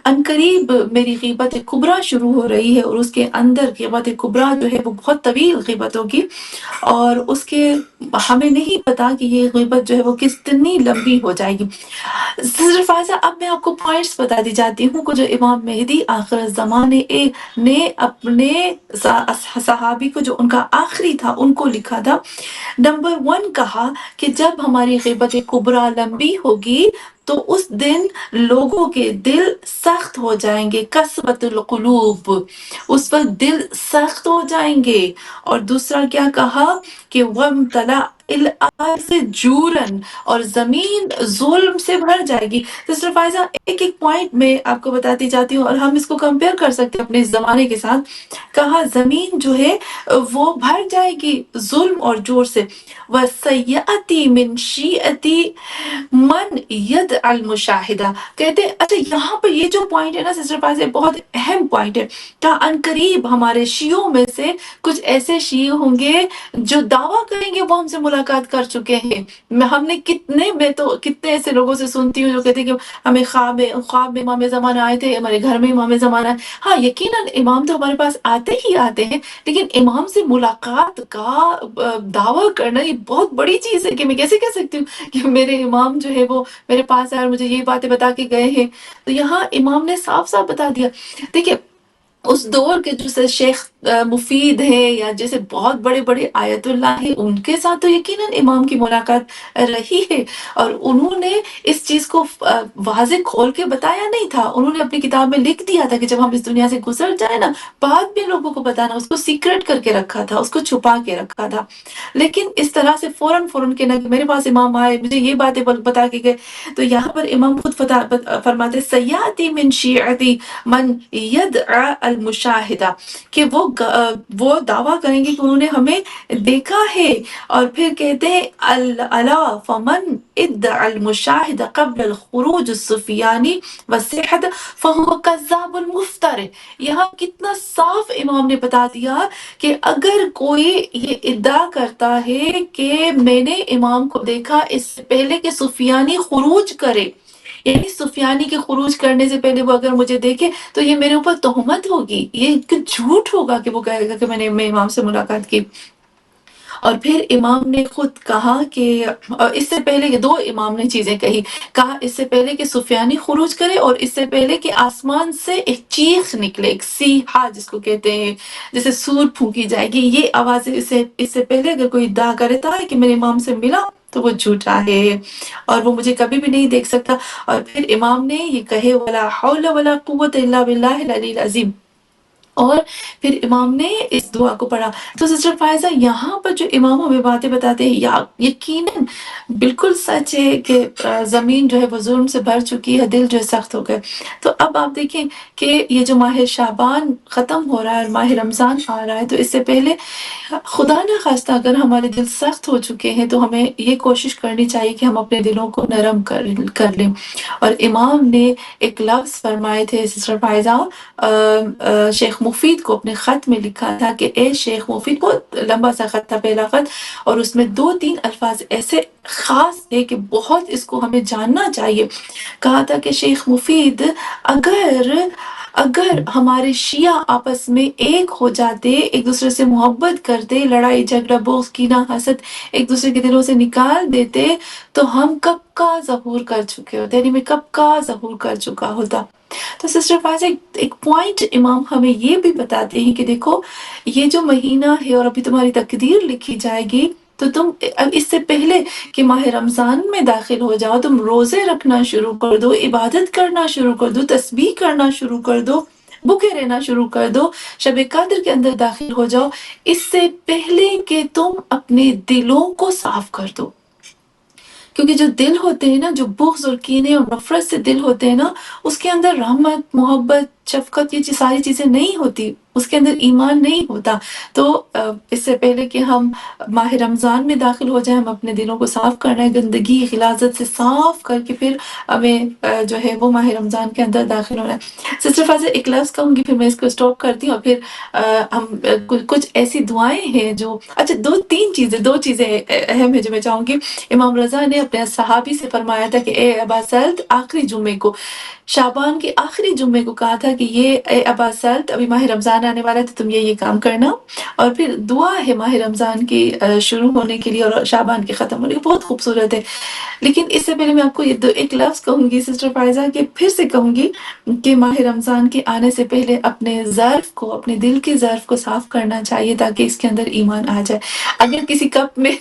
عنقریب میری غیبت کبریٰ شروع ہو رہی ہے، اور اس کے اندر غیبت کبریٰ جو ہے وہ بہت طویل غیبت ہوگی، اور اس کے ہمیں نہیں پتا کہ یہ غیبت جو ہے وہ کتنی لمبی ہو جائے گی۔ صرف فائزہ اب میں آپ کو پوائنٹس بتاتی جاتی ہوں کہ جو امام مہدی آخر الزمان نے اپنے صحابی کو جو ان کا آخری تھا ان کو لکھا تھا۔ نمبر 1 کہا کہ جب ہماری غیبت کبریٰ لمبی ہوگی تو اس دن لوگوں کے دل سخت ہو جائیں گے، قسوۃ القلوب، اس وقت دل سخت ہو جائیں گے۔ اور دوسرا کیا کہا کہ وَامْتَلَأَ الْأَرْضُ جُورًا، اور زمین ظلم سے بھر جائے گی۔ سسٹر فائزہ ایک ایک پوائنٹ میں آپ کو بتاتی جاتی ہوں، اور ہم اس کو کمپیئر کر سکتے ہیں اپنے اس زمانے کے ساتھ۔ کہا زمین جو ہے وہ بھر جائے گی ظلم اور جور سے۔ وَسَيَأْتِي مِنْ شِيعَتِي مَنْ يَدْعَ الْمُشَاہدہ، کہتے ہیں اچھا یہاں پر یہ جو پوائنٹ ہے نا سسٹر فائزہ بہت اہم پوائنٹ ہے، کہ عنقریب ہمارے شیعوں میں سے کچھ ایسے شیعہ ہوں گے جو دعویٰ کریں گے وہ ہم سے ملاقات کر چکے ہیں۔ میں تو کتنے ایسے لوگوں سے سنتی ہوں جو کہتے ہیں کہ ہمیں خواب میں امام زمانہ آئے تھے، ہمارے گھر میں امام زمانہ آئے۔ ہاں یقیناً امام تو ہمارے پاس آتے ہی آتے ہیں، لیکن امام سے ملاقات کا دعویٰ کرنا یہ بہت بڑی چیز ہے کہ میں کیسے کہہ سکتی ہوں کہ میرے امام جو ہے وہ میرے پاس آئے اور مجھے یہ باتیں بتا کے گئے ہیں۔ تو یہاں امام نے صاف صاف بتا دیا۔ دیکھیں اس دور کے جیسے شیخ مفید ہیں یا جیسے بہت بڑے بڑے آیت اللہ ہیں، ان کے ساتھ تو یقیناً امام کی ملاقات رہی ہے، اور انہوں نے اس چیز کو واضح کھول کے بتایا نہیں تھا، انہوں نے اپنی کتاب میں لکھ دیا تھا کہ جب ہم اس دنیا سے گزر جائیں نا بعد میں لوگوں کو بتانا، اس کو سیکرٹ کر کے رکھا تھا، اس کو چھپا کے رکھا تھا۔ لیکن اس طرح سے فوراً کہ میرے پاس امام آئے مجھے یہ باتیں بتا کے گئے، تو یہاں پر امام خود فرماتے سیاتی من شیعتی من یدعی المشاہدہ، کہ وہ دعویٰ کریں گے کہ انہوں نے ہمیں دیکھا ہے، اور پھر کہتے ہیں الا فمن ادعى المشاہدہ قبل الخروج السفیانی والصحت فهو کذاب المفتر۔ یہاں کتنا صاف امام نے بتا دیا کہ اگر کوئی یہ ادعا کرتا ہے کہ میں نے امام کو دیکھا اس سے پہلے کہ سفیانی خروج کرے، یعنی سفیانی کے خروج کرنے سے پہلے وہ اگر مجھے دیکھے تو یہ میرے اوپر تہمت ہوگی، یہ جھوٹ ہوگا کہ وہ کہے گا کہ میں امام سے ملاقات کی۔ اور پھر امام نے خود کہا کہ اس سے پہلے کہ 2 امام نے چیزیں کہا اس سے پہلے کہ سفیانی خروج کرے، اور اس سے پہلے کہ آسمان سے ایک چیخ نکلے، ایک سیحا جس کو کہتے ہیں جیسے سور پھونکی جائے گی، یہ آواز اس سے پہلے اگر کوئی ادعا کرتا ہے کہ میرے امام سے ملا تو وہ جھوٹا ہے اور وہ مجھے کبھی بھی نہیں دیکھ سکتا۔ اور پھر امام نے یہ کہے ولا حول ولا قوت الا باللہ العلی العظیم، اور پھر امام نے اس دعا کو پڑھا۔ تو سسٹر فائزہ یہاں پر جو امام ہمیں باتیں بتاتے ہیں یقیناً بالکل سچ ہے کہ زمین جو ہے وہ ظلم سے بھر چکی ہے، دل جو ہے سخت ہو گئے۔ تو اب آپ دیکھیں کہ یہ جو ماہ شعبان ختم ہو رہا ہے اور ماہ رمضان آ رہا ہے، تو اس سے پہلے خدا نہ خواستہ اگر ہمارے دل سخت ہو چکے ہیں تو ہمیں یہ کوشش کرنی چاہیے کہ ہم اپنے دلوں کو نرم کر لیں۔ اور امام نے ایک لفظ فرمائے تھے سسٹر فائزہ، شیخ مفید کو اپنے خط میں لکھا تھا کہ اے شیخ مفید، بہت لمبا سا خط تھا پہلا خط، اور اس میں 2-3 الفاظ ایسے خاص تھے کہ بہت اس کو ہمیں جاننا چاہیے۔ کہا تھا کہ شیخ مفید اگر ہمارے شیعہ آپس میں ایک ہو جاتے، ایک دوسرے سے محبت کرتے، لڑائی جھگڑا بغض کینہ حسد ایک دوسرے کے دلوں سے نکال دیتے تو ہم کب کا ظہور کر چکے ہوتے، یعنی میں کب کا ظہور کر چکا ہوتا۔ تو سسٹر فائزہ ایک پوائنٹ امام ہمیں یہ بھی بتاتے ہیں کہ دیکھو یہ جو مہینہ ہے اور ابھی تمہاری تقدیر لکھی جائے گی، تو تم اب اس سے پہلے کہ ماہ رمضان میں داخل ہو جاؤ تم روزے رکھنا شروع کر دو، عبادت کرنا شروع کر دو، تسبیح کرنا شروع کر دو، بھوکے رہنا شروع کر دو، شب قدر کے اندر داخل ہو جاؤ، اس سے پہلے کہ تم اپنے دلوں کو صاف کر دو۔ کیونکہ جو دل ہوتے ہیں نا، جو بغض اور کینے اور نفرت سے دل ہوتے ہیں نا، اس کے اندر رحمت، محبت، شفقت، یہ ساری چیزیں نہیں ہوتی، اس کے اندر ایمان نہیں ہوتا، تو اس سے پہلے کہ ہم ماہ رمضان میں داخل ہو جائیں، ہم اپنے دلوں کو صاف کرنا ہے، گندگی غلاظت سے صاف کر کے پھر ہمیں جو ہے وہ ماہ رمضان کے اندر داخل ہونا ہے۔ سسٹر فاضل ایک لفظ کہوں گی، پھر میں اس کو اسٹاپ کرتی ہوں، اور پھر ہم کچھ ایسی دعائیں ہیں جو اچھا دو چیزیں اہم ہے جو میں چاہوں گی۔ امام رضا نے اپنے صحابی سے فرمایا تھا کہ اے ابا سلت، آخری جمعے کو، شعبان کے آخری جمعے کو کہا تھا کہ یہ اے ابا سلت، ابھی ماہ رمضان آنے والا ہے تو تم یہ کام کرنا، اور پھر دعا ہے ماہ رمضان کی شروع ہونے کے لیے اور شعبان کے ختم ہونے کے، بہت خوبصورت ہے۔ لیکن اس سے پہلے میں آپ کو ایک لفظ کہوں گی سسٹر فائزہ، کہ پھر سے کہوں گی کہ ماہ رمضان کے آنے سے پہلے اپنے ظرف کو، اپنے دل کے ظرف کو صاف کرنا چاہیے تاکہ اس کے اندر ایمان آ جائے۔ اگر کسی کپ میں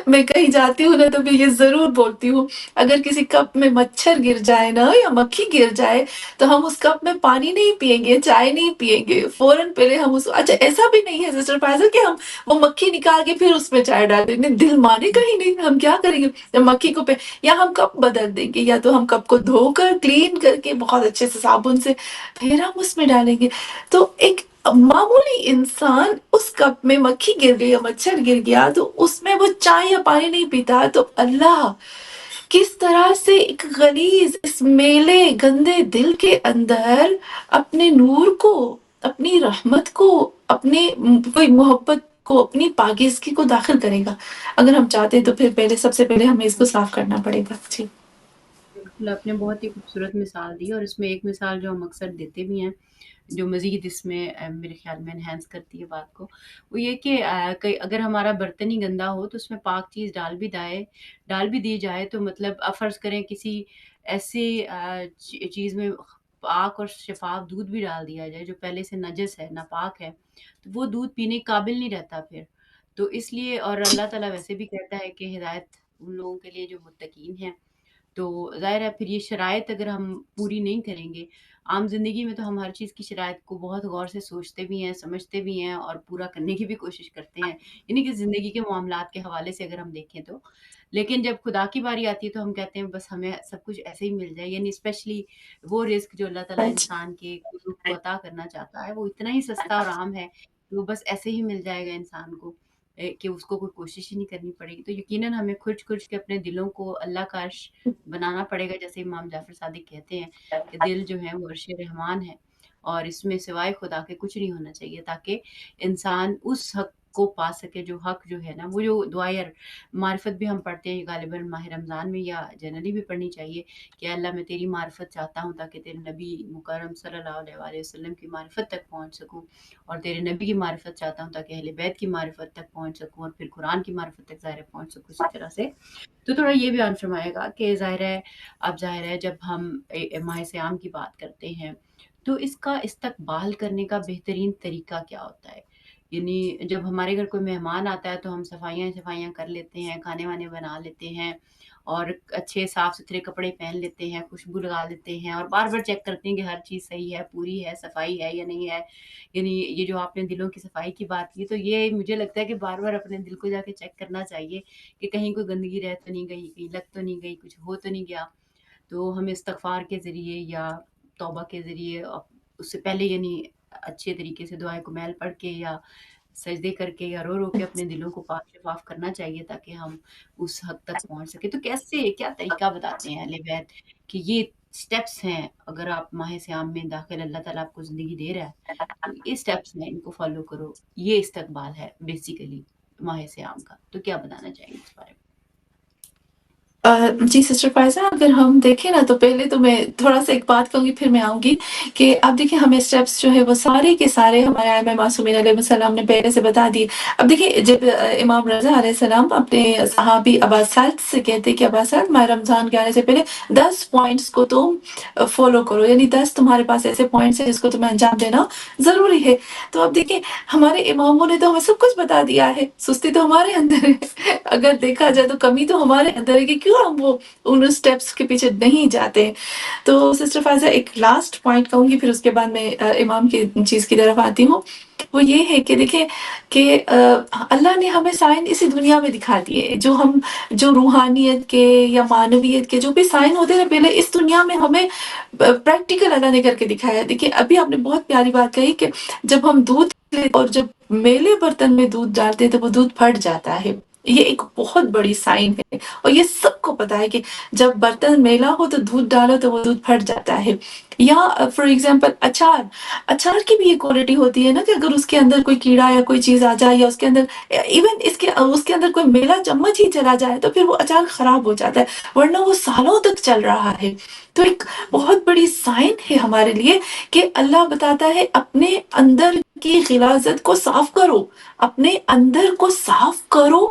میں کہیں جاتی ہوں نا تو میں یہ ضرور بولتی ہوں، اگر کسی کپ میں مچھر گر جائے نا یا مکھی گر جائے تو ہم اس کپ میں پانی نہیں پیئیں گے، چائے نہیں پیئیں گے، فوراً پہلے ہم اس، اچھا ایسا بھی نہیں ہے سسٹر فائزہ کہ ہم وہ مکھی نکال کے پھر اس میں چائے ڈال دیں گے، دل مانے کہیں نہیں، ہم کیا کریں گے جب مکھی کو یا ہم کپ بدل دیں گے، یا تو ہم کپ کو دھو کر کلین کر کے بہت اچھے سے صابن سے پھر ہم اس میں ڈالیں گے۔ تو ایک معمولی انسان اس کپ میں مکھی گر گئی یا مچھر گر گیا تو اس میں وہ چائے یا پانی نہیں پیتا، تو اللہ کس طرح سے ایک غلیظ اس میلے گندے دل کے اندر اپنے نور کو، اپنی رحمت کو، اپنے کوئی محبت کو، اپنی پاکیزگی کو داخل کرے گا۔ اگر ہم چاہتے ہیں تو پھر سب سے پہلے ہمیں اس کو صاف کرنا پڑے گا۔ جی بالکل آپ نے بہت ہی خوبصورت مثال دی، اور اس میں ایک مثال جو ہم اکثر دیتے بھی ہیں، جو مزید اس میں میرے خیال میں انہینس کرتی ہے بات کو، وہ یہ کہ اگر ہمارا برتن ہی گندا ہو تو اس میں پاک چیز ڈال بھی دی جائے، تو مطلب فرض کریں کسی ایسی چیز میں پاک اور شفاف دودھ بھی ڈال دیا جائے جو پہلے سے نجس ہے، ناپاک ہے، تو وہ دودھ پینے کے قابل نہیں رہتا پھر۔ تو اس لیے، اور اللہ تعالیٰ ویسے بھی کہتا ہے کہ ہدایت ان لوگوں کے لیے جو متقین ہیں، تو ظاہر ہے پھر یہ شرائط اگر ہم پوری نہیں کریں گے، عام زندگی میں تو ہم ہر چیز کی شرائط کو بہت غور سے سوچتے بھی ہیں، سمجھتے بھی ہیں اور پورا کرنے کی بھی کوشش کرتے ہیں، یعنی کہ زندگی کے معاملات کے حوالے سے اگر ہم دیکھیں تو، لیکن جب خدا کی باری آتی ہے تو ہم کہتے ہیں بس ہمیں سب کچھ ایسے ہی مل جائے، یعنی اسپیشلی وہ رزق جو اللہ تعالیٰ انسان کے قلوب کو عطا کرنا چاہتا ہے وہ اتنا ہی سستا اور عام ہے کہ وہ بس ایسے ہی مل جائے گا انسان کو، کہ اس کو کوئی کوشش ہی نہیں کرنی پڑے گی۔ تو یقیناً ہمیں کھرچ کھرچ کے اپنے دلوں کو اللہ کا عرش بنانا پڑے گا، جیسے امام جعفر صادق کہتے ہیں کہ دل جو ہے وہ عرش رحمان ہے، اور اس میں سوائے خدا کے کچھ نہیں ہونا چاہیے، تاکہ انسان اس حق کو پا سکے، جو حق جو ہے نا، وہ جو دعائیں معرفت بھی ہم پڑھتے ہیں غالباً ماہ رمضان میں، یا جنرلی بھی پڑھنی چاہیے کہ اللہ میں تیری معرفت چاہتا ہوں تاکہ تیرے نبی مکرم صلی اللہ علیہ وآلہ وسلم کی معرفت تک پہنچ سکوں، اور تیرے نبی کی معرفت چاہتا ہوں تاکہ اہل بیت کی معرفت تک پہنچ سکوں، اور پھر قرآن کی معرفت تک ظاہر پہنچ سکوں اسی طرح سے۔ تو تھوڑا یہ بیان فرمائے گا کہ ظاہر ہے جب ہم ماہ صیام کی بات کرتے ہیں تو اس کا استقبال کرنے کا بہترین طریقہ کیا ہوتا ہے؟ یعنی جب ہمارے گھر کوئی مہمان آتا ہے تو ہم صفائیاں کر لیتے ہیں، کھانے وانے بنا لیتے ہیں، اور اچھے صاف ستھرے کپڑے پہن لیتے ہیں، خوشبو لگا لیتے ہیں، اور بار بار چیک کرتے ہیں کہ ہر چیز صحیح ہے، پوری ہے، صفائی ہے یا نہیں ہے۔ یعنی یہ جو آپ نے دلوں کی صفائی کی بات کی، تو یہ مجھے لگتا ہے کہ بار بار اپنے دل کو جا کے چیک کرنا چاہیے کہ کہیں کوئی گندگی رہ تو نہیں گئی، کہیں لگ تو نہیں گئی، کچھ ہو تو نہیں گیا۔ تو ہمیں استغفار کے ذریعے یا توبہ کے ذریعے اس سے پہلے، یعنی اچھے طریقے سے دعائیں کو میل پڑھ کے یا سجدے کر کے یا رو رو کے اپنے دلوں کو پاک شفاف کرنا چاہیے تاکہ ہم اس حد تک پہنچ سکے۔ تو کیا طریقہ بتاتے ہیں اہل بیت کہ یہ سٹیپس ہیں، اگر آپ ماہ صیام میں داخل اللہ تعالیٰ آپ کو زندگی دے رہا ہے تو یہ سٹیپس ہیں، ان کو فالو کرو، یہ استقبال ہے بیسیکلی ماہ صیام کا۔ تو کیا بتانا چاہیں گے اس بارے میں؟ جی سسٹر فائزہ، اگر ہم دیکھیں نا تو پہلے تو میں تھوڑا سا ایک بات کہوں گی پھر میں آؤں گی کہ اب دیکھیں ہمیں سٹیپس جو ہے وہ سارے کے سارے ہمارے ائمہ معصومین علیہ السلام نے پہلے سے بتا دیے۔ اب دیکھیں جب امام رضا علیہ السلام اپنے صحابی ابا سعد سے کہتے کہ ابا سعد ماہ رمضان کے آنے سے پہلے 10 پوائنٹس کو تم فالو کرو، یعنی 10 تمہارے پاس ایسے پوائنٹس ہیں جس کو تمہیں انجام دینا ضروری ہے۔ تو اب دیکھیں ہمارے اماموں نے تو ہمیں سب کچھ بتا دیا ہے، سستی تو ہمارے اندر ہے، اگر دیکھا جائے تو کمی تو ہمارے اندر ہے کہ جاتی ہوں اور ہم وہ ان اسٹیپس کے پیچھے نہیں جاتے. تو سسٹر فائزہ ایک لاسٹ پوائنٹ کہوں گی، پھر اس کے بعد میں امام کی چیز کی طرف آتی ہوں. وہ یہ ہے کہ دیکھیں کہ اللہ نے ہمیں سائن اسی دنیا میں دکھا دیے، جو روحانیت کے یا معنویت کے جو بھی سائن ہوتے ہیں پہلے اس دنیا میں ہمیں پریکٹیکل اللہ نے کر کے دکھایا. دیکھیں ابھی آپ نے بہت پیاری بات کہی کہ جب ہم دودھ اور جب میلے برتن میں دودھ ڈالتے ہیں تو وہ دودھ پھٹ جاتا ہے. یہ ایک بہت بڑی سائن ہے اور یہ سب کو پتا ہے کہ جب برتن میلا ہو تو دودھ ڈالو تو وہ دودھ پھٹ جاتا ہے. یا فار ایگزامپل اچار کی بھی یہ کوالٹی ہوتی ہے نا کہ اگر اس کے اندر کوئی کیڑا یا کوئی چیز آ جائے یا اس کے اندر ایون اس کے اندر کوئی میلا چمچ ہی چلا جائے تو پھر وہ اچار خراب ہو جاتا ہے، ورنہ وہ سالوں تک چل رہا ہے. تو ایک بہت بڑی سائن ہے ہمارے لیے کہ اللہ بتاتا ہے اپنے اندر کی غلاظت کو صاف کرو، اپنے اندر کو صاف کرو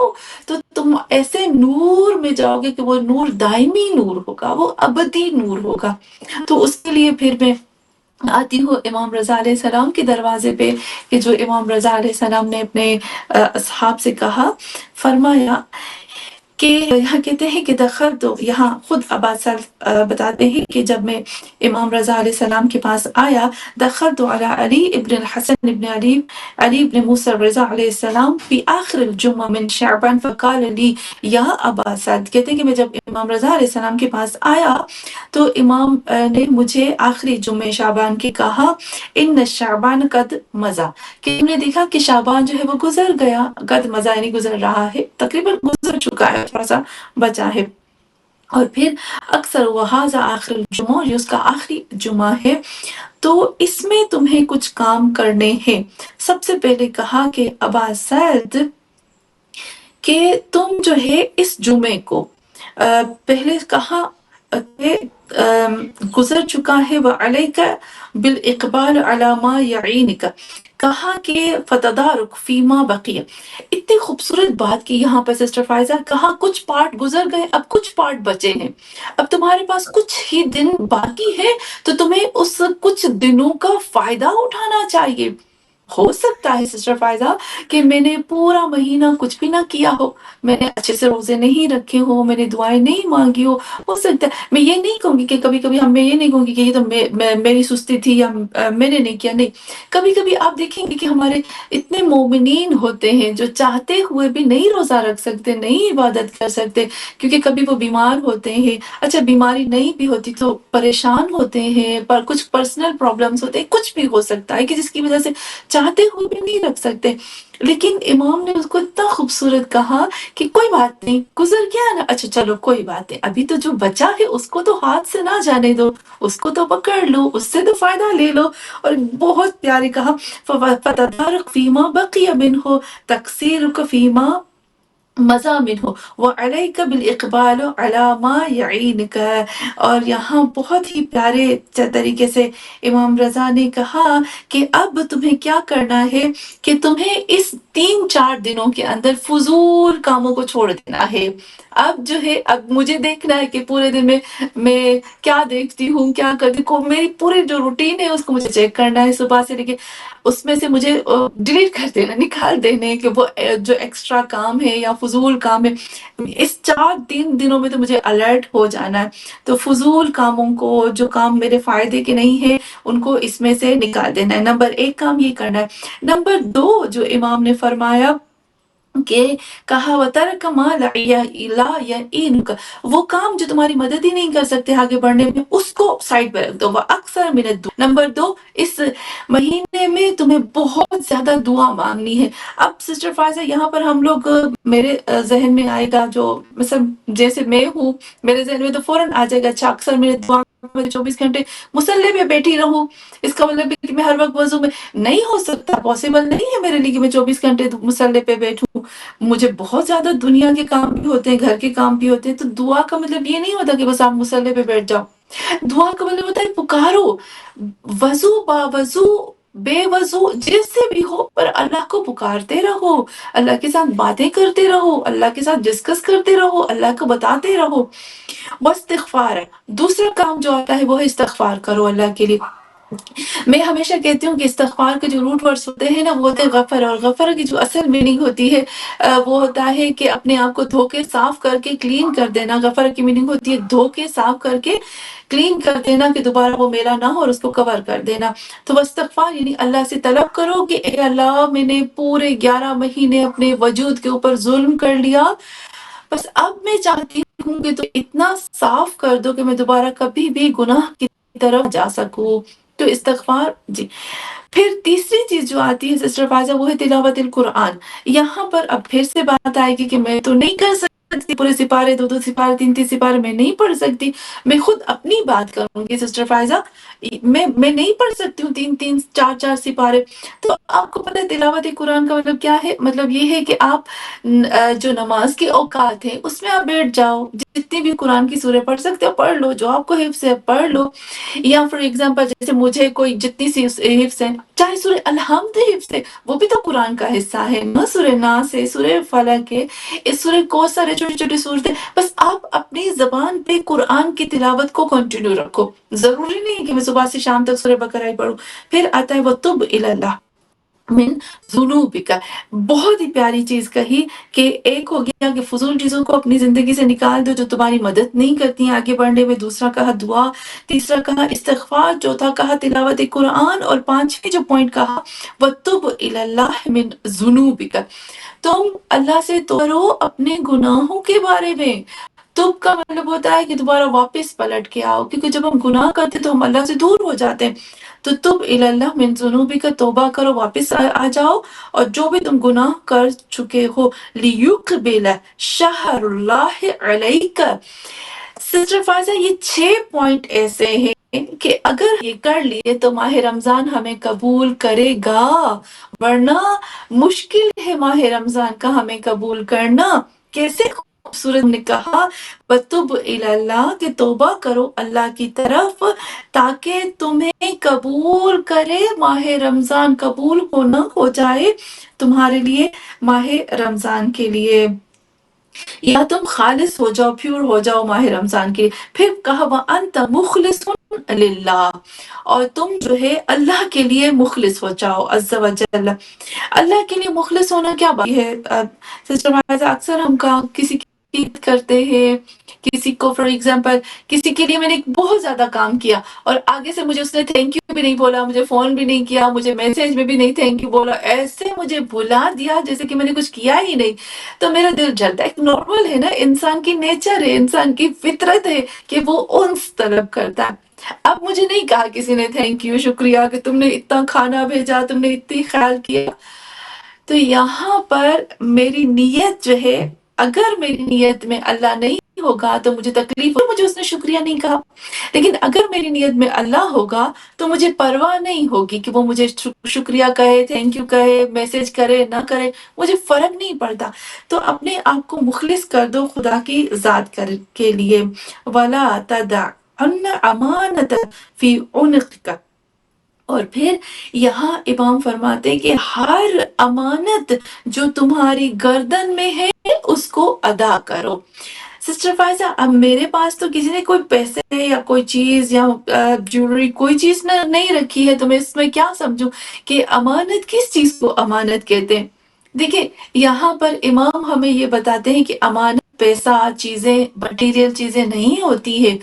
تو تم ایسے نور میں جاؤ گے کہ وہ نور دائمی نور ہوگا، وہ ابدی نور ہوگا. تو اس کے لیے پھر میں آتی ہوں امام رضا علیہ السلام کے دروازے پہ کہ جو امام رضا علیہ السلام نے اپنے اصحاب سے کہا، فرمایا کہ یہاں کہتے ہیں کہ دخلت، یہاں خود عباس بتاتے ہیں کہ جب میں امام رضا علیہ السلام کے پاس آیا، دخلت علی علی ابن الحسن ابن علی ابن موسیٰ رضا علیہ السلام فی آخر الجمعہ من شعبان فقال لی یا ابا سعد. کہتے ہیں کہ میں جب امام رضا علیہ السلام کے پاس آیا تو امام نے مجھے آخری جمعہ شعبان کے کہا، ان شعبان قد مضى، کہ ہم نے دیکھا کہ شعبان جو ہے وہ گزر گیا، قد مضى یعنی گزر رہا ہے، تقریباً گزر چکا ہے، تھوڑا سا بچا ہے. اور پھر اکثر وہذا آخر الجمعہ، یہ اس کا آخری جمعہ ہے، تو اس میں تمہیں کچھ کام کرنے ہیں. سب سے پہلے کہا کہ ابا سعد کہ تم جو ہے اس جمعے کو پہلے کہا کہ گزر چکا ہے، وَعَلَيْكَ بِالْإِقْبَالِ عَلَى مَا يَعِينِكَ، کہا کہ فَتَدَارُكْ فِي مَا بَقِيَ. اتنی خوبصورت بات کی یہاں پر سسٹر فائزہ، کہا کچھ پارٹ گزر گئے، اب کچھ پارٹ بچے ہیں، اب تمہارے پاس کچھ ہی دن باقی ہے تو تمہیں اس کچھ دنوں کا فائدہ اٹھانا چاہیے. ہو سکتا ہے سسٹر فائزہ کہ میں نے پورا مہینہ کچھ بھی نہ کیا ہو، میں نے اچھے سے روزے نہیں رکھے ہو، میں نے دعائیں نہیں مانگی ہو سکتا ہے. میں یہ نہیں کہوں گی کہ کبھی کبھی میں یہ نہیں کہوں گی کہ یہ تو میری سستی تھی یا میں نے نہیں کیا، نہیں. کبھی کبھی آپ دیکھیں گے کہ ہمارے اتنے مومنین ہوتے ہیں جو چاہتے ہوئے بھی نہیں روزہ رکھ سکتے، نہیں عبادت کر سکتے، کیونکہ کبھی وہ بیمار ہوتے ہیں. اچھا بیماری نہیں بھی ہوتی تو پریشان ہوتے ہیں، پر کچھ پرسنل پرابلمز ہوتے ہیں، کچھ بھی ہو سکتا ہے کہ جس کی وجہ سے چاہتے ہوئے بھی نہیں رکھ سکتے. لیکن امام نے اس کو اتنا خوبصورت کہا کہ کوئی بات نہیں، گزر گیا نا، اچھا چلو کوئی بات نہیں، ابھی تو جو بچا ہے اس کو تو ہاتھ سے نہ جانے دو، اس کو تو پکڑ لو، اس سے تو فائدہ لے لو. اور بہت پیارے کہا فَتَدَارَكْ فِي مَا بَقِيَ مِنْهُ تَقْصِيرُكَ فِي مَا مزہ منہ وعلیک بالاقبال علی ما یعینک. اور یہاں بہت ہی پیارے طریقے سے امام رضا نے کہا کہ اب تمہیں کیا کرنا ہے کہ تمہیں اس 3-4 دنوں کے اندر فضول کاموں کو چھوڑ دینا ہے. اب جو ہے اب مجھے دیکھنا ہے کہ پورے دن میں کیا دیکھتی ہوں، کیا کرتی ہوں، میری پوری جو روٹین ہے اس کو مجھے چیک کرنا ہے صبح سے لے کے اس میں سے مجھے ڈیلیٹ کر دینا، نکال دینے کہ وہ جو ایکسٹرا کام ہے یا فضول کام ہے، اس 4 دنوں میں تو مجھے الرٹ ہو جانا ہے. تو فضول کاموں کو، جو کام میرے فائدے کے نہیں ہیں، ان کو اس میں سے نکال دینا ہے. نمبر 1 کام یہ کرنا ہے. نمبر 2 جو امام نے فرمایا کہ کہا وَتَرَكَ مَا لَا يَعِينُكَ، وہ کام جو تمہاری مدد ہی نہیں کر سکتے آگے بڑھنے میں، اس کو سائڈ پہ رکھ دو. وَأَكْثَرَ مِنَ الدُّعَاء. نمبر 2 اس مہینے میں تمہیں بہت زیادہ دعا مانگنی ہے. اب سسٹر فائزہ یہاں پر ہم لوگ، میرے ذہن میں آئے گا، جو مثلا جیسے میں ہوں، میرے ذہن میں تو فوراً آ جائے گا اچھا اکثر میرے دعا 24 گھنٹے مصلی پہ بیٹھی رہوں، اس کا مطلب ہے کہ میں ہر وقت وضو میں نہیں، ہو سکتا، پاسبل نہیں ہے میرے لیے کہ میں 24 گھنٹے مصلی پہ بیٹھوں. مجھے بہت زیادہ دنیا کے کام بھی ہوتے ہیں، گھر کے کام بھی ہوتے ہیں. تو دعا کا مطلب یہ نہیں ہوتا کہ بس آپ مصلی پہ بیٹھ جاؤ. دعا کا مطلب ہوتا ہے پکارو، وضو با وضو بے وضو جس سے بھی ہو، پر اللہ کو پکارتے رہو، اللہ کے ساتھ باتیں کرتے رہو، اللہ کے ساتھ ڈسکس کرتے رہو، اللہ کو بتاتے رہو. واستغفار ہے دوسرا کام جو آتا ہے، وہ ہے استغفار کرو اللہ کے لیے. میں ہمیشہ کہتی ہوں کہ استغفار کے جو روٹ ورڈز ہوتے ہیں نا وہ ہوتے ہیں غفر، اور غفر کی جو اصل میننگ ہوتی ہے وہ ہوتا ہے کہ اپنے آپ کو دھو کے صاف کر کے کلین کر دینا. غفر کی میننگ ہوتی ہے دھو کے صاف کر کے کلین کر دینا کہ دوبارہ وہ میلا نہ ہو اور اس کو کور کر دینا. تو استغفار یعنی اللہ سے طلب کرو کہ اے اللہ میں نے پورے 11 مہینے اپنے وجود کے اوپر ظلم کر لیا، بس اب میں چاہتی ہوں کہ تو اتنا صاف کر دو کہ میں دوبارہ کبھی بھی گناہ کی طرف جا سکوں. تو استغفار جی. پھر تیسری چیز جو آتی ہے سسٹر فائزہ وہ ہے تلاوت القرآن. یہاں پر اب پھر سے بات آئے گی کہ میں تو نہیں کر سکتی پورے سپارے 2 سپارے 3 سپارے میں نہیں پڑھ سکتی. میں خود اپنی بات کروں گی سسٹر فائزہ، میں نہیں پڑھ سکتی ہوں 3 4 سپارے. تو آپ کو پتہ ہے تلاوت قرآن کا مطلب کیا ہے؟ مطلب یہ ہے کہ آپ جو نماز کے اوقات ہیں اس میں آپ بیٹھ جاؤ، جتنی بھی قرآن کی سورہ پڑھ سکتے ہو پڑھ لو، جو آپ کو حفظ ہے پڑھ لو. یا فار ایگزامپل جیسے مجھے کوئی جتنی سی حفظ ہے، چاہے سورہ الحمد حفظ ہے وہ بھی تو قرآن کا حصہ ہے نا، سورہ ناس ہے، سورہ فلق ہے، اس سورہ کوثر ہے، چھوٹی چھوٹی صورتیں. بس آپ اپنی زبان پہ قرآن کی تلاوت کو کنٹینیو رکھو. ضروری نہیں کہ میں صبح سے شام تک سورہ بقرہ ہی پڑھوں. پھر آتا ہے وَتُبْ إِلَى اللَّهِ من ذنوبک. بہت ہی پیاری چیز کہی کہ ایک ہو گیا کہ فضول چیزوں کو اپنی زندگی سے نکال دو جو تمہاری مدد نہیں کرتی ہیں آگے بڑھنے میں. دوسرا کہا دعا، تیسرا کہا استغفار، چوتھا کہا تلاوت قرآن، اور پانچویں جو پوائنٹ کہا وَتُبْ إِلَى اللَّهِ مِن ذُنُوبِكَ. تم اللہ سے توبہ کرو اپنے گناہوں کے بارے میں. توب کا مطلب ہوتا ہے کہ دوبارہ واپس پلٹ کے آؤ، کیونکہ جب ہم گناہ کرتے تو ہم اللہ سے دور ہو جاتے ہیں. تو تب الی اللہ من ذنوبک، توبہ کرو، واپس آ جاؤ، اور جو بھی تم گناہ کر چکے ہو لیقبل شہر اللہ علیک. سسٹر فائزہ یہ 6 پوائنٹ ایسے ہیں کہ اگر یہ کر لیے تو ماہ رمضان ہمیں قبول کرے گا، ورنہ مشکل ہے ماہ رمضان کا ہمیں قبول کرنا. کیسے خوبصورت نے کہا وَتُبْ إِلَى اللَّهِ کہ توبہ کرو اللہ کی طرف تاکہ تمہیں قبول کرے ماہ رمضان، قبول ہونا ہو جائے تمہارے لیے ماہ رمضان کے لیے، یا تم خالص ہو جاؤ، پیور ہو جاؤ ماہ رمضان کے. پھر کہا وَأَنْتَ مُخْلِصٌ لِلَّهِ، اور تم جو ہے اللہ کے لیے مخلص ہو جاؤ عز و جل. اللہ کے لیے مخلص ہونا کیا بات ہے؟ سسٹر فائزہ اکثر ہم کسی کی عزت کرتے ہیں، کسی کو فار ایگزامپل کسی کے لیے میں نے بہت زیادہ کام کیا اور آگے سے مجھے اس نے تھینک یو بھی نہیں بولا، مجھے فون بھی نہیں کیا، مجھے میسج میں بھی نہیں تھینک یو بولا، ایسے مجھے بھلا دیا جیسے کہ میں نے کچھ کیا ہی نہیں، تو میرا دل جلتا ہے. ایک نارمل ہے نا، انسان کی نیچر ہے، انسان کی فطرت ہے کہ وہ انس طلب کرتا ہے. اب مجھے نہیں کہا کسی نے تھینک یو، شکریہ کہ تم نے اتنا کھانا بھیجا، تم نے اتنی خیال کیا. تو یہاں پر میری نیت جو ہے، اگر میری نیت میں اللہ نہیں ہوگا تو مجھے تکلیف ہو، مجھے اس نے شکریہ نہیں کہا. لیکن اگر میری نیت میں اللہ ہوگا تو مجھے پرواہ نہیں ہوگی کہ وہ مجھے شکریہ کہے، تھینک یو کہے، میسج کرے نہ کرے، مجھے فرق نہیں پڑتا. تو اپنے آپ کو مخلص کر دو خدا کی ذات کے لیے. وَلَا تَدَعْنَ أَمَانَةً فِي عُنُقِكَ. اور پھر یہاں امام فرماتے کہ ہر امانت جو تمہاری گردن میں ہے اس کو ادا کرو. سسٹر فائزہ اب میرے پاس تو کسی نے کوئی پیسے یا کوئی چیز یا جیولری کوئی چیز نہیں رکھی ہے، تو میں اس میں کیا سمجھوں کہ امانت کس چیز کو امانت کہتے ہیں. دیکھیں یہاں پر امام ہمیں یہ بتاتے ہیں کہ امانت پیسہ، چیزیں، مٹیریل چیزیں نہیں ہوتی ہے.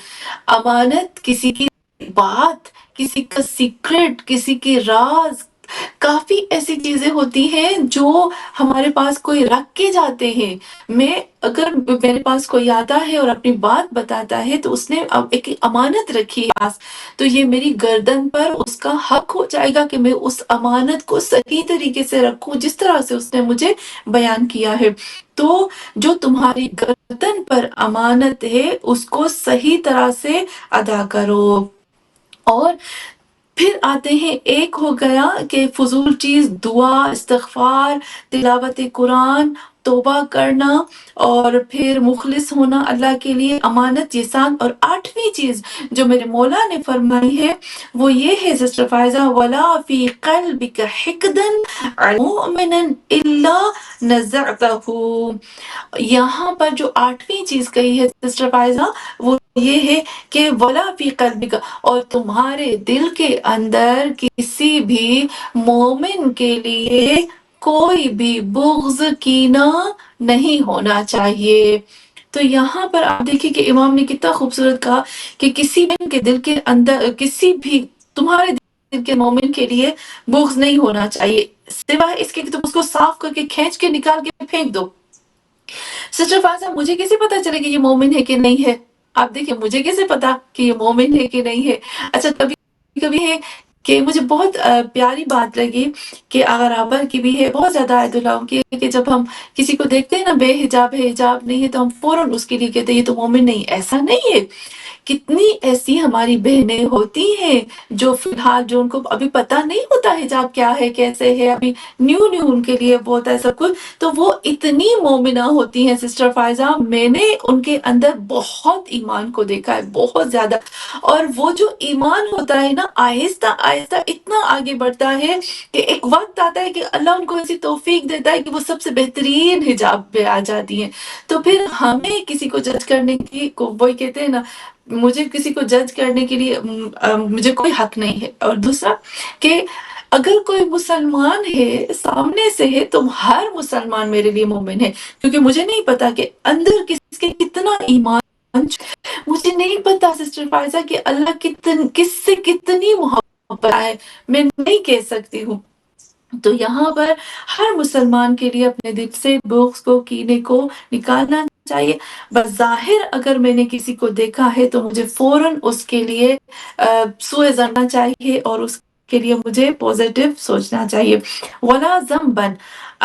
امانت کسی کی بات، کسی کا سیکرٹ، کسی کی راز، کافی ایسی چیزیں ہوتی ہیں جو ہمارے پاس کوئی رکھ کے جاتے ہیں. اگر میرے پاس کوئی آتا ہے اور اپنی بات بتاتا ہے تو اس نے ایک امانت رکھی ہے پاس، تو یہ میری گردن پر اس کا حق ہو جائے گا کہ میں اس امانت کو صحیح طریقے سے رکھوں جس طرح سے اس نے مجھے بیان کیا ہے. تو جو تمہاری گردن پر امانت ہے اس کو صحیح طرح سے ادا کرو. اور پھر آتے ہیں، ایک ہو گیا کہ فضول چیز دعا، استغفار، تلاوت قرآن، توبہ کرنا اور پھر مخلص ہونا اللہ کے لیے، امانت یہ سات، اور 8ویں چیز جو میرے مولا نے فرمائی ہے وہ یہ ہے سسٹر فائزہ، وَلَا فِي قَلْبِكَ حِقْدًا مُؤْمِنًا إِلَّا نَزَعْتَهُ۔ یہاں پر جو 8ویں چیز کہی ہے سسٹر فائزہ وہ یہ ہے کہ ولا فی قلبک، اور تمہارے دل کے اندر کسی بھی مومن کے لیے کوئی بھی بغض کینہ نہیں ہونا چاہیے۔ تو یہاں پر آپ دیکھیں کہ امام نے کتنا خوبصورت کہا کہ کسی مومن کے دل کے اندر، کسی بھی تمہارے دل کے مومن کے لیے بغض نہیں ہونا چاہیے، سوائے اس کے کہ تم اس کو صاف کر کے کھینچ کے نکال کے پھینک دو۔ سسٹر فاضہ مجھے کیسے پتا چلے کہ یہ مومن ہے کہ نہیں ہے؟ آپ دیکھیں مجھے کیسے پتا کہ یہ مومن ہے کہ نہیں ہے؟ اچھا کبھی کبھی ہے کہ مجھے بہت پیاری بات لگی کہ اگر آبر کی بھی ہے، بہت زیادہ آیت اللہ کی ہے کہ جب ہم کسی کو دیکھتے ہیں نا بے حجاب ہے، حجاب نہیں ہے، تو ہم فوراً اس کے لیے کہتے ہیں یہ تو مومن نہیں۔ ایسا نہیں ہے، کتنی ایسی ہماری بہنیں ہوتی ہیں جو فی الحال جو ان کو ابھی پتہ نہیں ہوتا حجاب کیا ہے کیسے ہے، ابھی نیو ان کے لیے بہت ہے سب کچھ، تو وہ اتنی مومنہ ہوتی ہیں سسٹر فائزہ، میں نے ان کے اندر بہت ایمان کو دیکھا ہے، بہت زیادہ، اور وہ جو ایمان ہوتا ہے نا آہستہ آہستہ اتنا آگے بڑھتا ہے کہ ایک وقت آتا ہے کہ اللہ ان کو ایسی توفیق دیتا ہے کہ وہ سب سے بہترین حجاب پہ آ جاتی ہیں۔ تو پھر ہمیں کسی کو جج کرنے کی، وہی کہتے ہیں نا، مجھے کسی کو جج کرنے کے لیے مجھے کوئی حق نہیں ہے۔ اور دوسرا کہ اگر کوئی مسلمان ہے سامنے سے ہے تو ہر مسلمان میرے لیے مومن ہے، کیونکہ مجھے نہیں پتا کہ اندر کس کے کتنا ایمان، مجھے نہیں پتا سسٹر فائزہ کہ اللہ کس سے کتنی محبت ہے، میں نہیں کہہ سکتی ہوں۔ تو یہاں پر ہر مسلمان کے لیے اپنے دل سے بغض کو، کینے کو نکالنا چاہیے۔ بظاہر اگر میں نے کسی کو دیکھا ہے تو مجھے فوراً اس کے لیے سوء ظن چاہیے اور اس کے لیے مجھے پوزیٹیو سوچنا چاہیے۔ وَلَا ذَنْبًا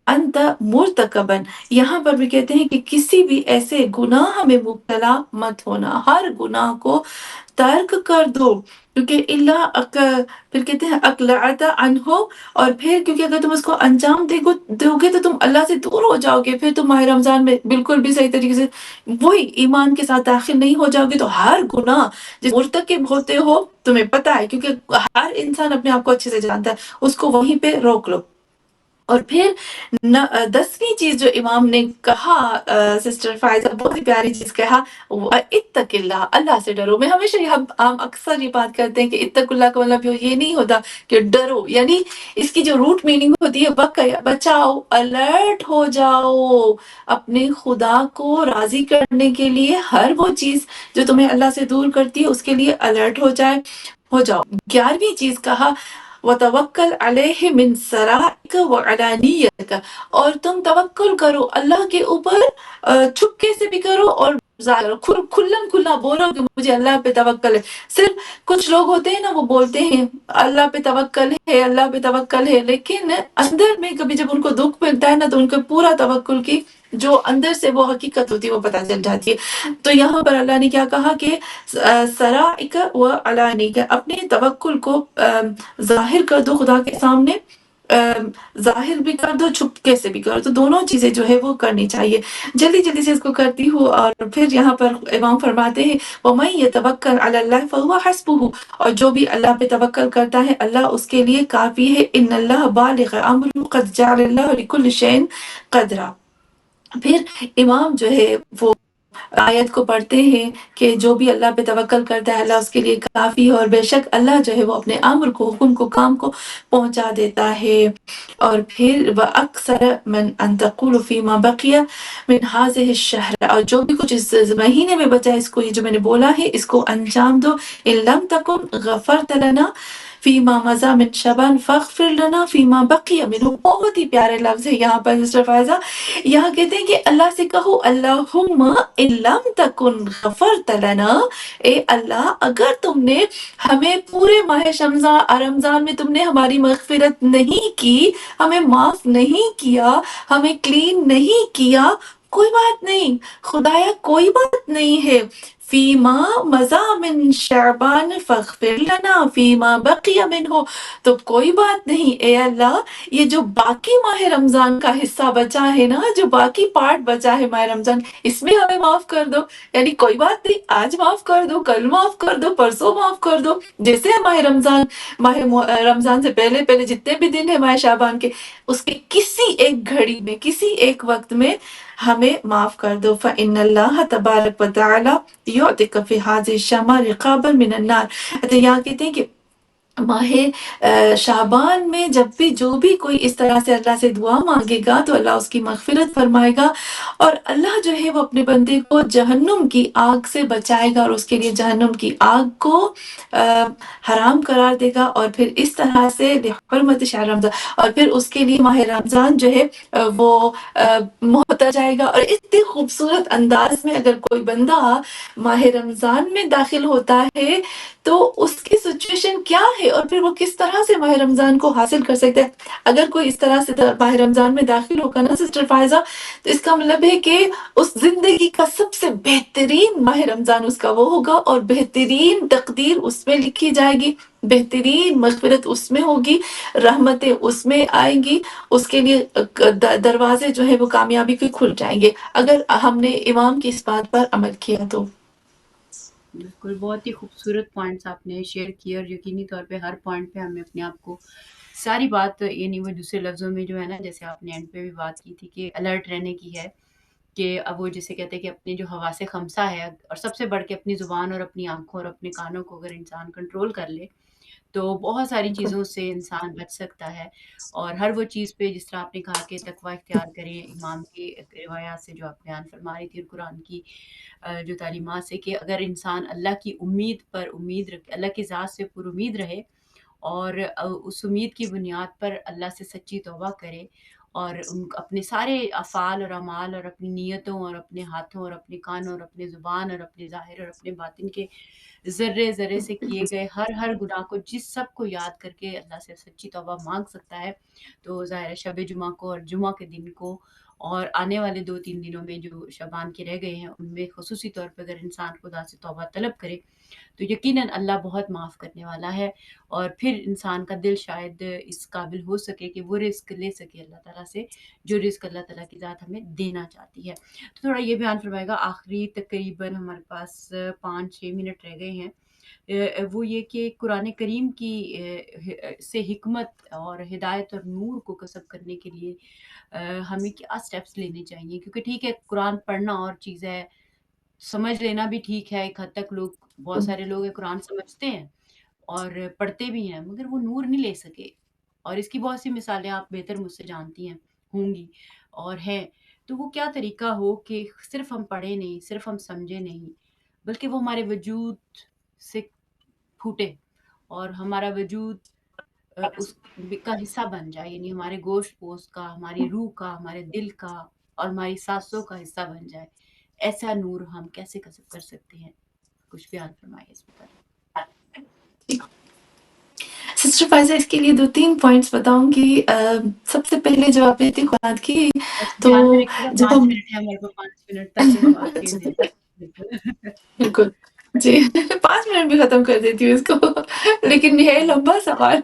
أَنْتَ مُرْتَكَبًا، یہاں پر بھی کہتے ہیں کہ کسی بھی ایسے گناہ میں مبتلا مت ہونا، ہر گناہ کو ترک کر دو، کیونکہ پھر کہتے ہیں اقلعت عنہ، اور پھر کیونکہ اگر تم اس کو انجام دو گے تو تم اللہ سے دور ہو جاؤ گے، پھر تم ماہ رمضان میں بالکل بھی صحیح طریقے سے وہی ایمان کے ساتھ داخل نہیں ہو جاؤ گے۔ تو ہر گناہ جس مرتکب ہوتے ہو تمہیں پتہ ہے، کیونکہ ہر انسان اپنے آپ کو اچھے سے جانتا ہے، اس کو وہیں پہ روک لو۔ اور پھر 10ویں چیز جو امام نے کہا سسٹر فائزہ، بہت ہی پیاری چیز کہا، اتق اللہ، اللہ سے ڈرو۔ میں ہمیشہ ہم اکثر یہ بات کرتے ہیں کہ اتق اللہ کا مطلب یہ نہیں ہوتا کہ ڈرو، یعنی اس کی جو روٹ میننگ ہوتی ہے بچاؤ، الرٹ ہو جاؤ، اپنے خدا کو راضی کرنے کے لیے ہر وہ چیز جو تمہیں اللہ سے دور کرتی ہے اس کے لیے الرٹ ہو جاؤ۔ 11ویں چیز کہا وَتَوَكَّلْ عَلَيْهِ مِنْ سَرَائِكَ وَعَلَانِيَّتِكَ، اور تم توکل کرو اللہ کے اوپر، چھپکے سے بھی کرو اور کھلم کھلا بولو کہ مجھے اللہ پہ توکل ہے۔ صرف کچھ لوگ ہوتے ہیں نا وہ بولتے ہیں اللہ پہ توکل ہے، اللہ پہ توکل ہے، لیکن اندر میں کبھی جب ان کو دکھ ملتا ہے نا تو ان کو پورا توکل کی جو اندر سے وہ حقیقت ہوتی ہے وہ پتہ چل جاتی ہے۔ تو یہاں پر اللہ نے کیا کہا کہ سرائک و علانیک، اپنے توکل کو ظاہر کر دو خدا کے سامنے، ظاہر بھی کر دو، چھپکے سے بھی کر دو، تو دونوں چیزیں جو ہے وہ کرنی چاہیے۔ جلدی جلدی سے اس کو کرتی ہوں، اور پھر یہاں پر امام فرماتے ہیں وَمَن يَتَوَكَّلْ عَلَى اللَّهِ فَهُوَ حَسْبُهُ، اور جو بھی اللہ پہ توکل کرتا ہے اللہ اس کے لیے کافی ہے۔ إِنَّ اللَّهَ بَالِغُ أَمْرِهِ قَدْ جَعَلَ اللَّهُ لِكُلِّ شَيْءٍ قَدْرًا۔ پھر امام جو ہے وہ آیت کو پڑھتے ہیں کہ جو بھی اللہ پہ توکل کرتا ہے اللہ اس کے لیے کافی ہے، اور بے شک اللہ جو ہے وہ اپنے امر کو، حکم کو، کام کو پہنچا دیتا ہے۔ اور پھر وَأَكْثَرَ مِنْ أَنْ تَقُولُ فِي مَا بَقِيَ مِنْ هَذِهِ الشَّهْرِ، اور جو بھی کچھ اس مہینے میں بچا ہے، اس کو یہ جو میں نے بولا ہے اس کو انجام دو۔ إِن لَمْ تَكُنْ غَفَرْتَ لَنَا فِيمَا مَضَى مِنْ شَعْبَانَ فَاغْفِرْ لَنَا فِيمَا بَقِيَ مِنْهُ، بہت ہی پیارے لفظ ہے یہاں پر سسٹر فائزہ، یہاں کہتے ہیں کہ اللہ سے کہو اللہم ان لم تکن غفرت لنا، اے اللہ اگر تم نے ہمیں پورے ماہ رمضان میں تم نے ہماری مغفرت نہیں کی، ہمیں معاف نہیں کیا، ہمیں کلین نہیں کیا، کوئی بات نہیں خدایا، کوئی بات نہیں ہے، فیما مضى من شعبان فاغفر لنا فیما بقی منہ، تو کوئی بات نہیں اے اللہ، یہ جو باقی ماہ رمضان کا حصہ بچا ہے نا، جو باقی پارٹ بچا ہے ماہ رمضان، اس میں ہمیں معاف کر دو. یعنی کوئی بات نہیں، آج معاف کر دو، کل معاف کر دو، پرسوں معاف کر دو، جیسے رمضان سے پہلے پہلے جتنے بھی دن ہیں ماہ شعبان کے، اس کے کسی ایک گھڑی میں، کسی ایک وقت میں ہمیں معاف کر دو. فَإِنَّ اللَّهَ تَبَارَكَ وَتَعَالَى يُعْتِقُ فِي هَذِهِ الشَّهْرِ رِقَابًا مِنَ النَّارِ. تو یہاں کہتے ہیں کہ ماہ شعبان میں جب بھی جو بھی کوئی اس طرح سے اللہ سے دعا مانگے گا تو اللہ اس کی مغفرت فرمائے گا، اور اللہ جو ہے وہ اپنے بندے کو جہنم کی آگ سے بچائے گا، اور اس کے لیے جہنم کی آگ کو حرام قرار دے گا. اور پھر اس طرح سے حرمت شہر رمضان، اور پھر اس کے لیے ماہ رمضان جو ہے وہ ہوتا جائے گا. اور اتنے خوبصورت انداز میں اگر کوئی بندہ ماہ رمضان میں داخل ہوتا ہے تو اس کی سچویشن کیا ہے، اور پھر وہ کس طرح سے ماہ رمضان کو حاصل کر سکتا ہے. اگر کوئی اس طرح سے ماہ رمضان میں داخل ہوگا نا سسٹر فائزہ، تو اس کا مطلب ہے کہ اس زندگی کا سب سے بہترین ماہ رمضان اس کا وہ ہوگا، اور بہترین تقدیر اس میں لکھی جائے گی، بہترین مغفرت اس میں ہوگی، رحمتیں اس میں آئیں گی، اس کے لیے دروازے جو ہے وہ کامیابی کے کھل جائیں گے، اگر ہم نے امام کی اس بات پر عمل کیا تو. بالکل، بہت ہی خوبصورت پوائنٹس آپ نے شیئر کیے، اور یقینی طور پہ ہر پوائنٹ پہ ہمیں اپنے آپ کو ساری بات، یعنی وہ دوسرے لفظوں میں جو ہے نا، جیسے آپ نے اینڈ پہ بھی بات کی تھی کہ الرٹ رہنے کی ہے، کہ اب وہ جسے کہتے ہیں کہ اپنے جو حواس خمسہ ہے، اور سب سے بڑھ کے اپنی زبان اور اپنی آنکھوں اور اپنے کانوں کو اگر انسان کنٹرول کر لے تو بہت ساری چیزوں سے انسان بچ سکتا ہے. اور ہر وہ چیز پہ جس طرح آپ نے کہا کہ تقوی اختیار کریں، امام کی روایات سے جو آپ بیان فرما رہی تھی، اور قرآن کی جو تعلیمات سے، کہ اگر انسان اللہ کی امید پر امید رکھے، اللہ کی ذات سے پر امید رہے، اور اس امید کی بنیاد پر اللہ سے سچی توبہ کرے، اور اپنے سارے افعال اور اعمال اور اپنی نیتوں اور اپنے ہاتھوں اور اپنے کانوں اور اپنے زبان اور اپنے ظاہر اور اپنے باطن کے ذرے ذرے سے کیے گئے ہر گناہ کو، جس سب کو یاد کر کے اللہ سے سچی توبہ مانگ سکتا ہے، تو ظاہر شب جمعہ کو اور جمعہ کے دن کو اور آنے والے 2-3 دنوں میں جو شعبان کے رہ گئے ہیں ان میں خصوصی طور پہ اگر انسان خدا سے توبہ طلب کرے تو یقیناً اللہ بہت معاف کرنے والا ہے، اور پھر انسان کا دل شاید اس قابل ہو سکے کہ وہ رزق لے سکے اللہ تعالیٰ سے، جو رزق اللہ تعالیٰ کی ذات ہمیں دینا چاہتی ہے. تو تھوڑا یہ بیان فرمائے گا، آخری تقریباً ہمارے پاس 5-6 منٹ رہ گئے ہیں، وہ یہ کہ قرآن کریم کی سے حکمت اور ہدایت اور نور کو کسب کرنے کے لیے ہمیں کیا سٹیپس لینے چاہیے. کیونکہ ٹھیک ہے قرآن پڑھنا اور چیز ہے، سمجھ لینا بھی ٹھیک ہے ایک حد تک، بہت سارے لوگ قرآن سمجھتے ہیں اور پڑھتے بھی ہیں مگر وہ نور نہیں لے سکے، اور اس کی بہت سی مثالیں آپ بہتر مجھ سے جانتی ہیں ہوں گی اور ہیں. تو وہ کیا طریقہ ہو کہ صرف ہم پڑھیں نہیں، صرف ہم سمجھیں نہیں، بلکہ وہ ہمارے وجود سے پھوٹے اور ہمارا وجود اس کا حصہ بن جائے، یعنی ہمارے گوشت پوست کا، ہماری روح کا، ہمارے دل کا اور ہماری سانسوں کا حصہ بن جائے. ایسا نور ہم کیسے کسب کر سکتے ہیں؟ کچھ بیان فرمائیے اس پر. سسٹر فائزہ اس کے لیے 2-3 پوائنٹس بتاؤں گی. سب سے پہلے جو آپ نے بات کی اچھا، تو دھیان میں رکھیے گا جب 5 ہم منٹ ہے ہمارے پاس، 5 منٹ تک ہم آپ کے دیں. بالکل جی 5 منٹ بھی ختم کر دیتی ہوں اس کو، لیکن ہے لمبا سوال،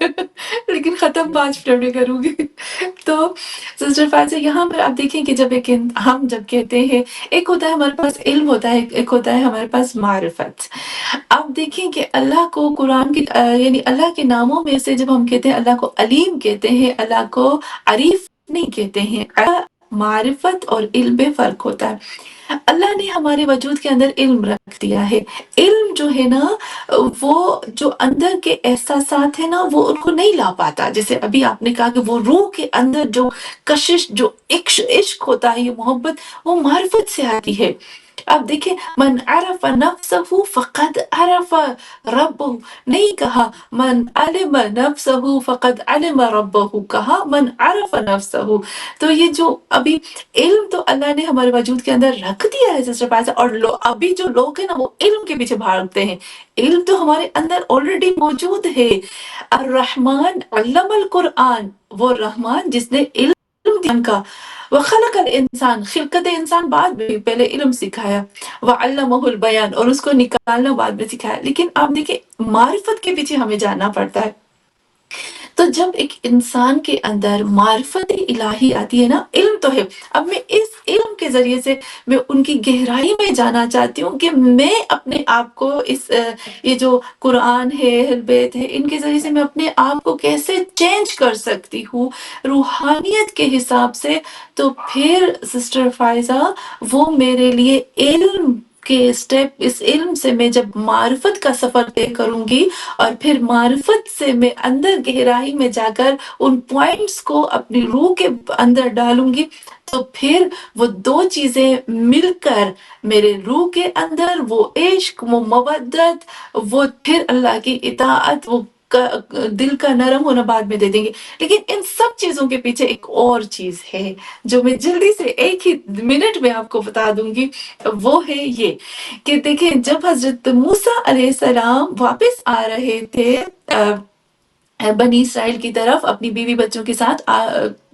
لیکن ختم 5 منٹ میں کروں گی. تو سسٹر فائزہ یہاں پر آپ دیکھیں کہ جب ہم جب کہتے ہیں، ایک ہوتا ہے ہمارے پاس علم ہوتا ہے، ایک ہوتا ہے ہمارے پاس معرفت. آپ دیکھیں کہ اللہ کو قرآن کی یعنی اللہ کے ناموں میں سے جب ہم کہتے ہیں اللہ کو علیم کہتے ہیں، اللہ کو عریف نہیں کہتے ہیں. معرفت اور علم میں فرق ہوتا ہے. اللہ نے ہمارے وجود کے اندر علم رکھ دیا ہے. علم جو ہے نا، وہ جو اندر کے احساسات ہیں نا وہ ان کو نہیں لا پاتا. جیسے ابھی آپ نے کہا کہ وہ روح کے اندر جو کشش، جو عشق ہوتا ہے، یہ محبت، وہ معرفت سے آتی ہے. آپ دیکھیں من عرف نفسہ فقد عرف ربہ، نہیں کہا من علم نفسہ فقد علم ربہ، کہا من عرف نفسہ. تو یہ جو ابھی علم تو اللہ نے ہمارے وجود کے اندر رکھ دیا ہے سسٹر پائسا، اور ابھی جو لوگ ہیں نا وہ علم کے پیچھے بھاگتے ہیں. علم تو ہمارے اندر آلریڈی موجود ہے. الرحمن علم القرآن، وہ رحمان جس نے علم علم دیا کا وخلق الانسان خلقت انسان بعد میں پہلے علم سکھایا وعلمہ البیان اور اس کو نکالنا بعد میں سکھایا. لیکن آپ دیکھیں معرفت کے پیچھے ہمیں جانا پڑتا ہے. تو جب ایک انسان کے اندر معرفت الہی آتی ہے نا، علم تو ہے، اب میں اس علم کے ذریعے سے میں ان کی گہرائی میں جانا چاہتی ہوں کہ میں اپنے آپ کو اس یہ جو قرآن ہے، اہل بیت ہے، ان کے ذریعے سے میں اپنے آپ کو کیسے چینج کر سکتی ہوں روحانیت کے حساب سے. تو پھر سسٹر فائزہ وہ میرے لیے علم کے اسٹیپ، اس علم سے میں جب معرفت کا سفر طے کروں گی اور پھر معرفت سے میں اندر گہرائی میں جا کر ان پوائنٹس کو اپنی روح کے اندر ڈالوں گی، تو پھر وہ دو چیزیں مل کر میرے روح کے اندر وہ عشق، وہ مودت، وہ پھر اللہ کی اطاعت، وہ دل کا نرم ہونا بعد میں دے دیں گے. لیکن ان سب چیزوں کے پیچھے ایک اور چیز ہے جو میں جلدی سے ایک ہی منٹ میں آپ کو بتا دوں گی. وہ ہے یہ کہ دیکھیں جب حضرت موسیٰ علیہ السلام واپس آ رہے تھے بنی اسرائیل کی طرف اپنی بیوی بچوں کے ساتھ،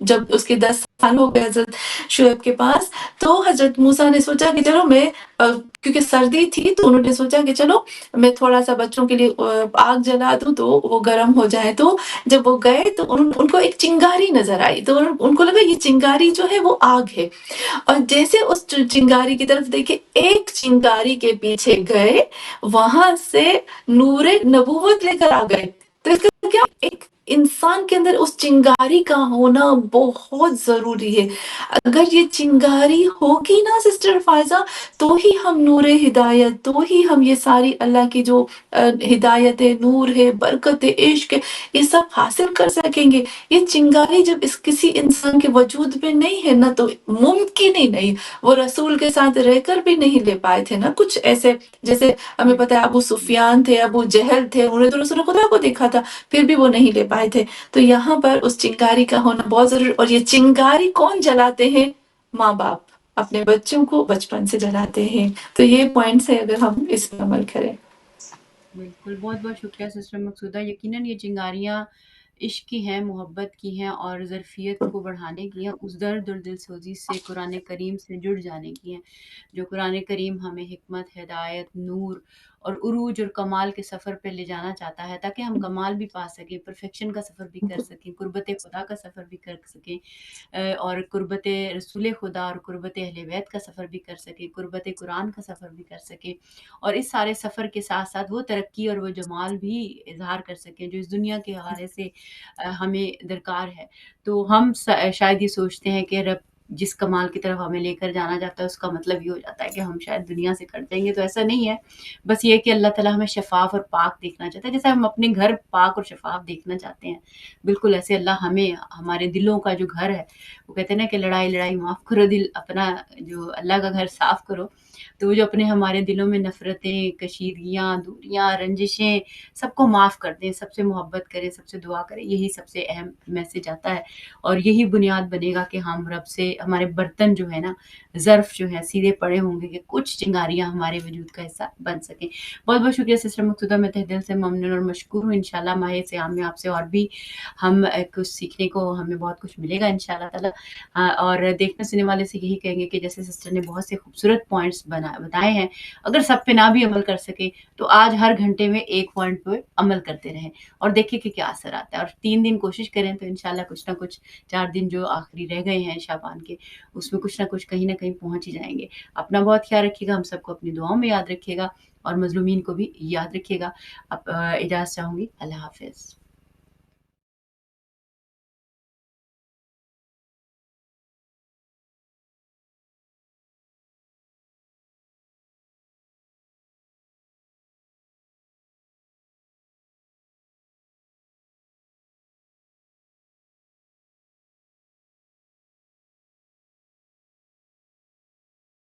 جب اس کے 10 سال ہو گئے حضرت شعیب کے پاس، تو حضرت موسیٰ نے سوچا کہ چلو میں کیونکہ سردی تھی تو انہوں نے سوچا کہ چلو میں تھوڑا سا بچوں کے لیے آگ جلا دوں تو وہ گرم ہو جائے. تو جب وہ گئے تو ان کو ایک چنگاری نظر آئی، تو ان کو لگا یہ چنگاری جو ہے وہ آگ ہے. اور جیسے اس چنگاری کی طرف دیکھے، ایک چنگاری کے پیچھے گئے، وہاں سے نور نبوت لے کر آ گئے. تو اس کا کیا، ایک انسان کے اندر اس چنگاری کا ہونا بہت ضروری ہے. اگر یہ چنگاری ہوگی نا سسٹر فائزہ، تو ہی ہم نور ہدایت، تو ہی ہم یہ ساری اللہ کی جو ہدایت نور ہے، برکت عشق ہے، یہ سب حاصل کر سکیں گے. یہ چنگاری جب اس کسی انسان کے وجود میں نہیں ہے نا، تو ممکن ہی نہیں. وہ رسول کے ساتھ رہ کر بھی نہیں لے پائے تھے نا کچھ ایسے، جیسے ہمیں پتا ہے ابو سفیان تھے، ابو جہل تھے، انہوں نے تو رسول خدا کو دیکھا تھا پھر بھی وہ نہیں لے پائے تھے. تو یہاں پر اس چنگاری کا ہونا بہت ضروری. اور یہ چنگاری کون جلاتے ہیں؟ ماں باپ اپنے بچوں کو بچپن سے جلاتے ہیں. تو یہ پوائنٹس ہے اگر ہم اس پر عمل کریں. بالکل، بہت بہت شکریہ سسٹر مقصودہ. یقیناً یہ چنگاریاں عشق کی ہیں، محبت کی ہیں اور ظرفیت کو بڑھانے کی ہیں، اس درد اور دل سوزی سے قرآن کریم سے جڑ جانے کی ہیں، جو قرآن کریم ہمیں حکمت، ہدایت، نور اور عروج اور کمال کے سفر پہ لے جانا چاہتا ہے، تاکہ ہم کمال بھی پا سکیں، پرفیکشن کا سفر بھی کر سکیں، قربت خدا کا سفر بھی کر سکیں، اور قربت رسول خدا اور قربت اہل بیت کا سفر بھی کر سکیں، قربت قرآن کا سفر بھی کر سکیں، اور اس سارے سفر کے ساتھ ساتھ وہ ترقی اور وہ جمال بھی اظہار کر سکیں جو اس دنیا کے حوالے سے ہمیں درکار ہے. تو ہم شاید یہ سوچتے ہیں کہ رب جس کمال کی طرف ہمیں لے کر جانا چاہتا ہے اس کا مطلب یہ ہو جاتا ہے کہ ہم شاید دنیا سے کٹ جائیں گے. تو ایسا نہیں ہے، بس یہ کہ اللہ تعالیٰ ہمیں شفاف اور پاک دیکھنا چاہتا ہے، جیسے ہم اپنے گھر پاک اور شفاف دیکھنا چاہتے ہیں، بالکل ایسے اللہ ہمیں ہمارے دلوں کا جو گھر ہے، وہ کہتے ہیں نا کہ لڑائی معاف کرو، دل اپنا جو اللہ کا گھر صاف کرو. تو وہ جو اپنے ہمارے دلوں میں نفرتیں، کشیدگیاں، دوریاں، رنجشیں، سب کو معاف کر دیں، سب سے محبت کریں، سب سے دعا کریں. یہی سب سے اہم میسج آتا ہے اور یہی بنیاد بنے گا کہ ہم رب سے ہمارے برتن جو ہے نا، ظرف جو ہے سیدھے پڑے ہوں گے کہ کچھ چنگاریاں ہمارے وجود کا حصہ بن سکیں. بہت بہت شکریہ سسٹر مقصودہ، میں تہ دل سے ممنون اور مشکور ہوں. انشاءاللہ ماہ سیام میں آپ سے اور بھی ہم کچھ سیکھنے کو ہمیں بہت کچھ ملے گا انشاءاللہ تعالی. اور دیکھنے سننے والے سے یہی کہیں گے کہ جیسے سسٹر نے بہت سے خوبصورت پوائنٹس بتائے ہیں، اگر سب پہ نہ بھی عمل کر سکے تو آج ہر گھنٹے میں ایک پوائنٹ پہ عمل کرتے رہیں اور دیکھیں کہ کیا اثر آتا ہے. اور 3 دن کوشش کریں تو انشاءاللہ کچھ نہ کچھ 4 دن جو آخری رہ گئے ہیں شعبان کے، اس میں کچھ نہ کچھ کہیں نہ کہیں پہنچ ہی جائیں گے. اپنا بہت خیال رکھیے گا، ہم سب کو اپنی دعاؤں میں یاد رکھیے گا اور مظلومین کو بھی یاد رکھیے گا. اب اجازت چاہوں گی. اللہ حافظ.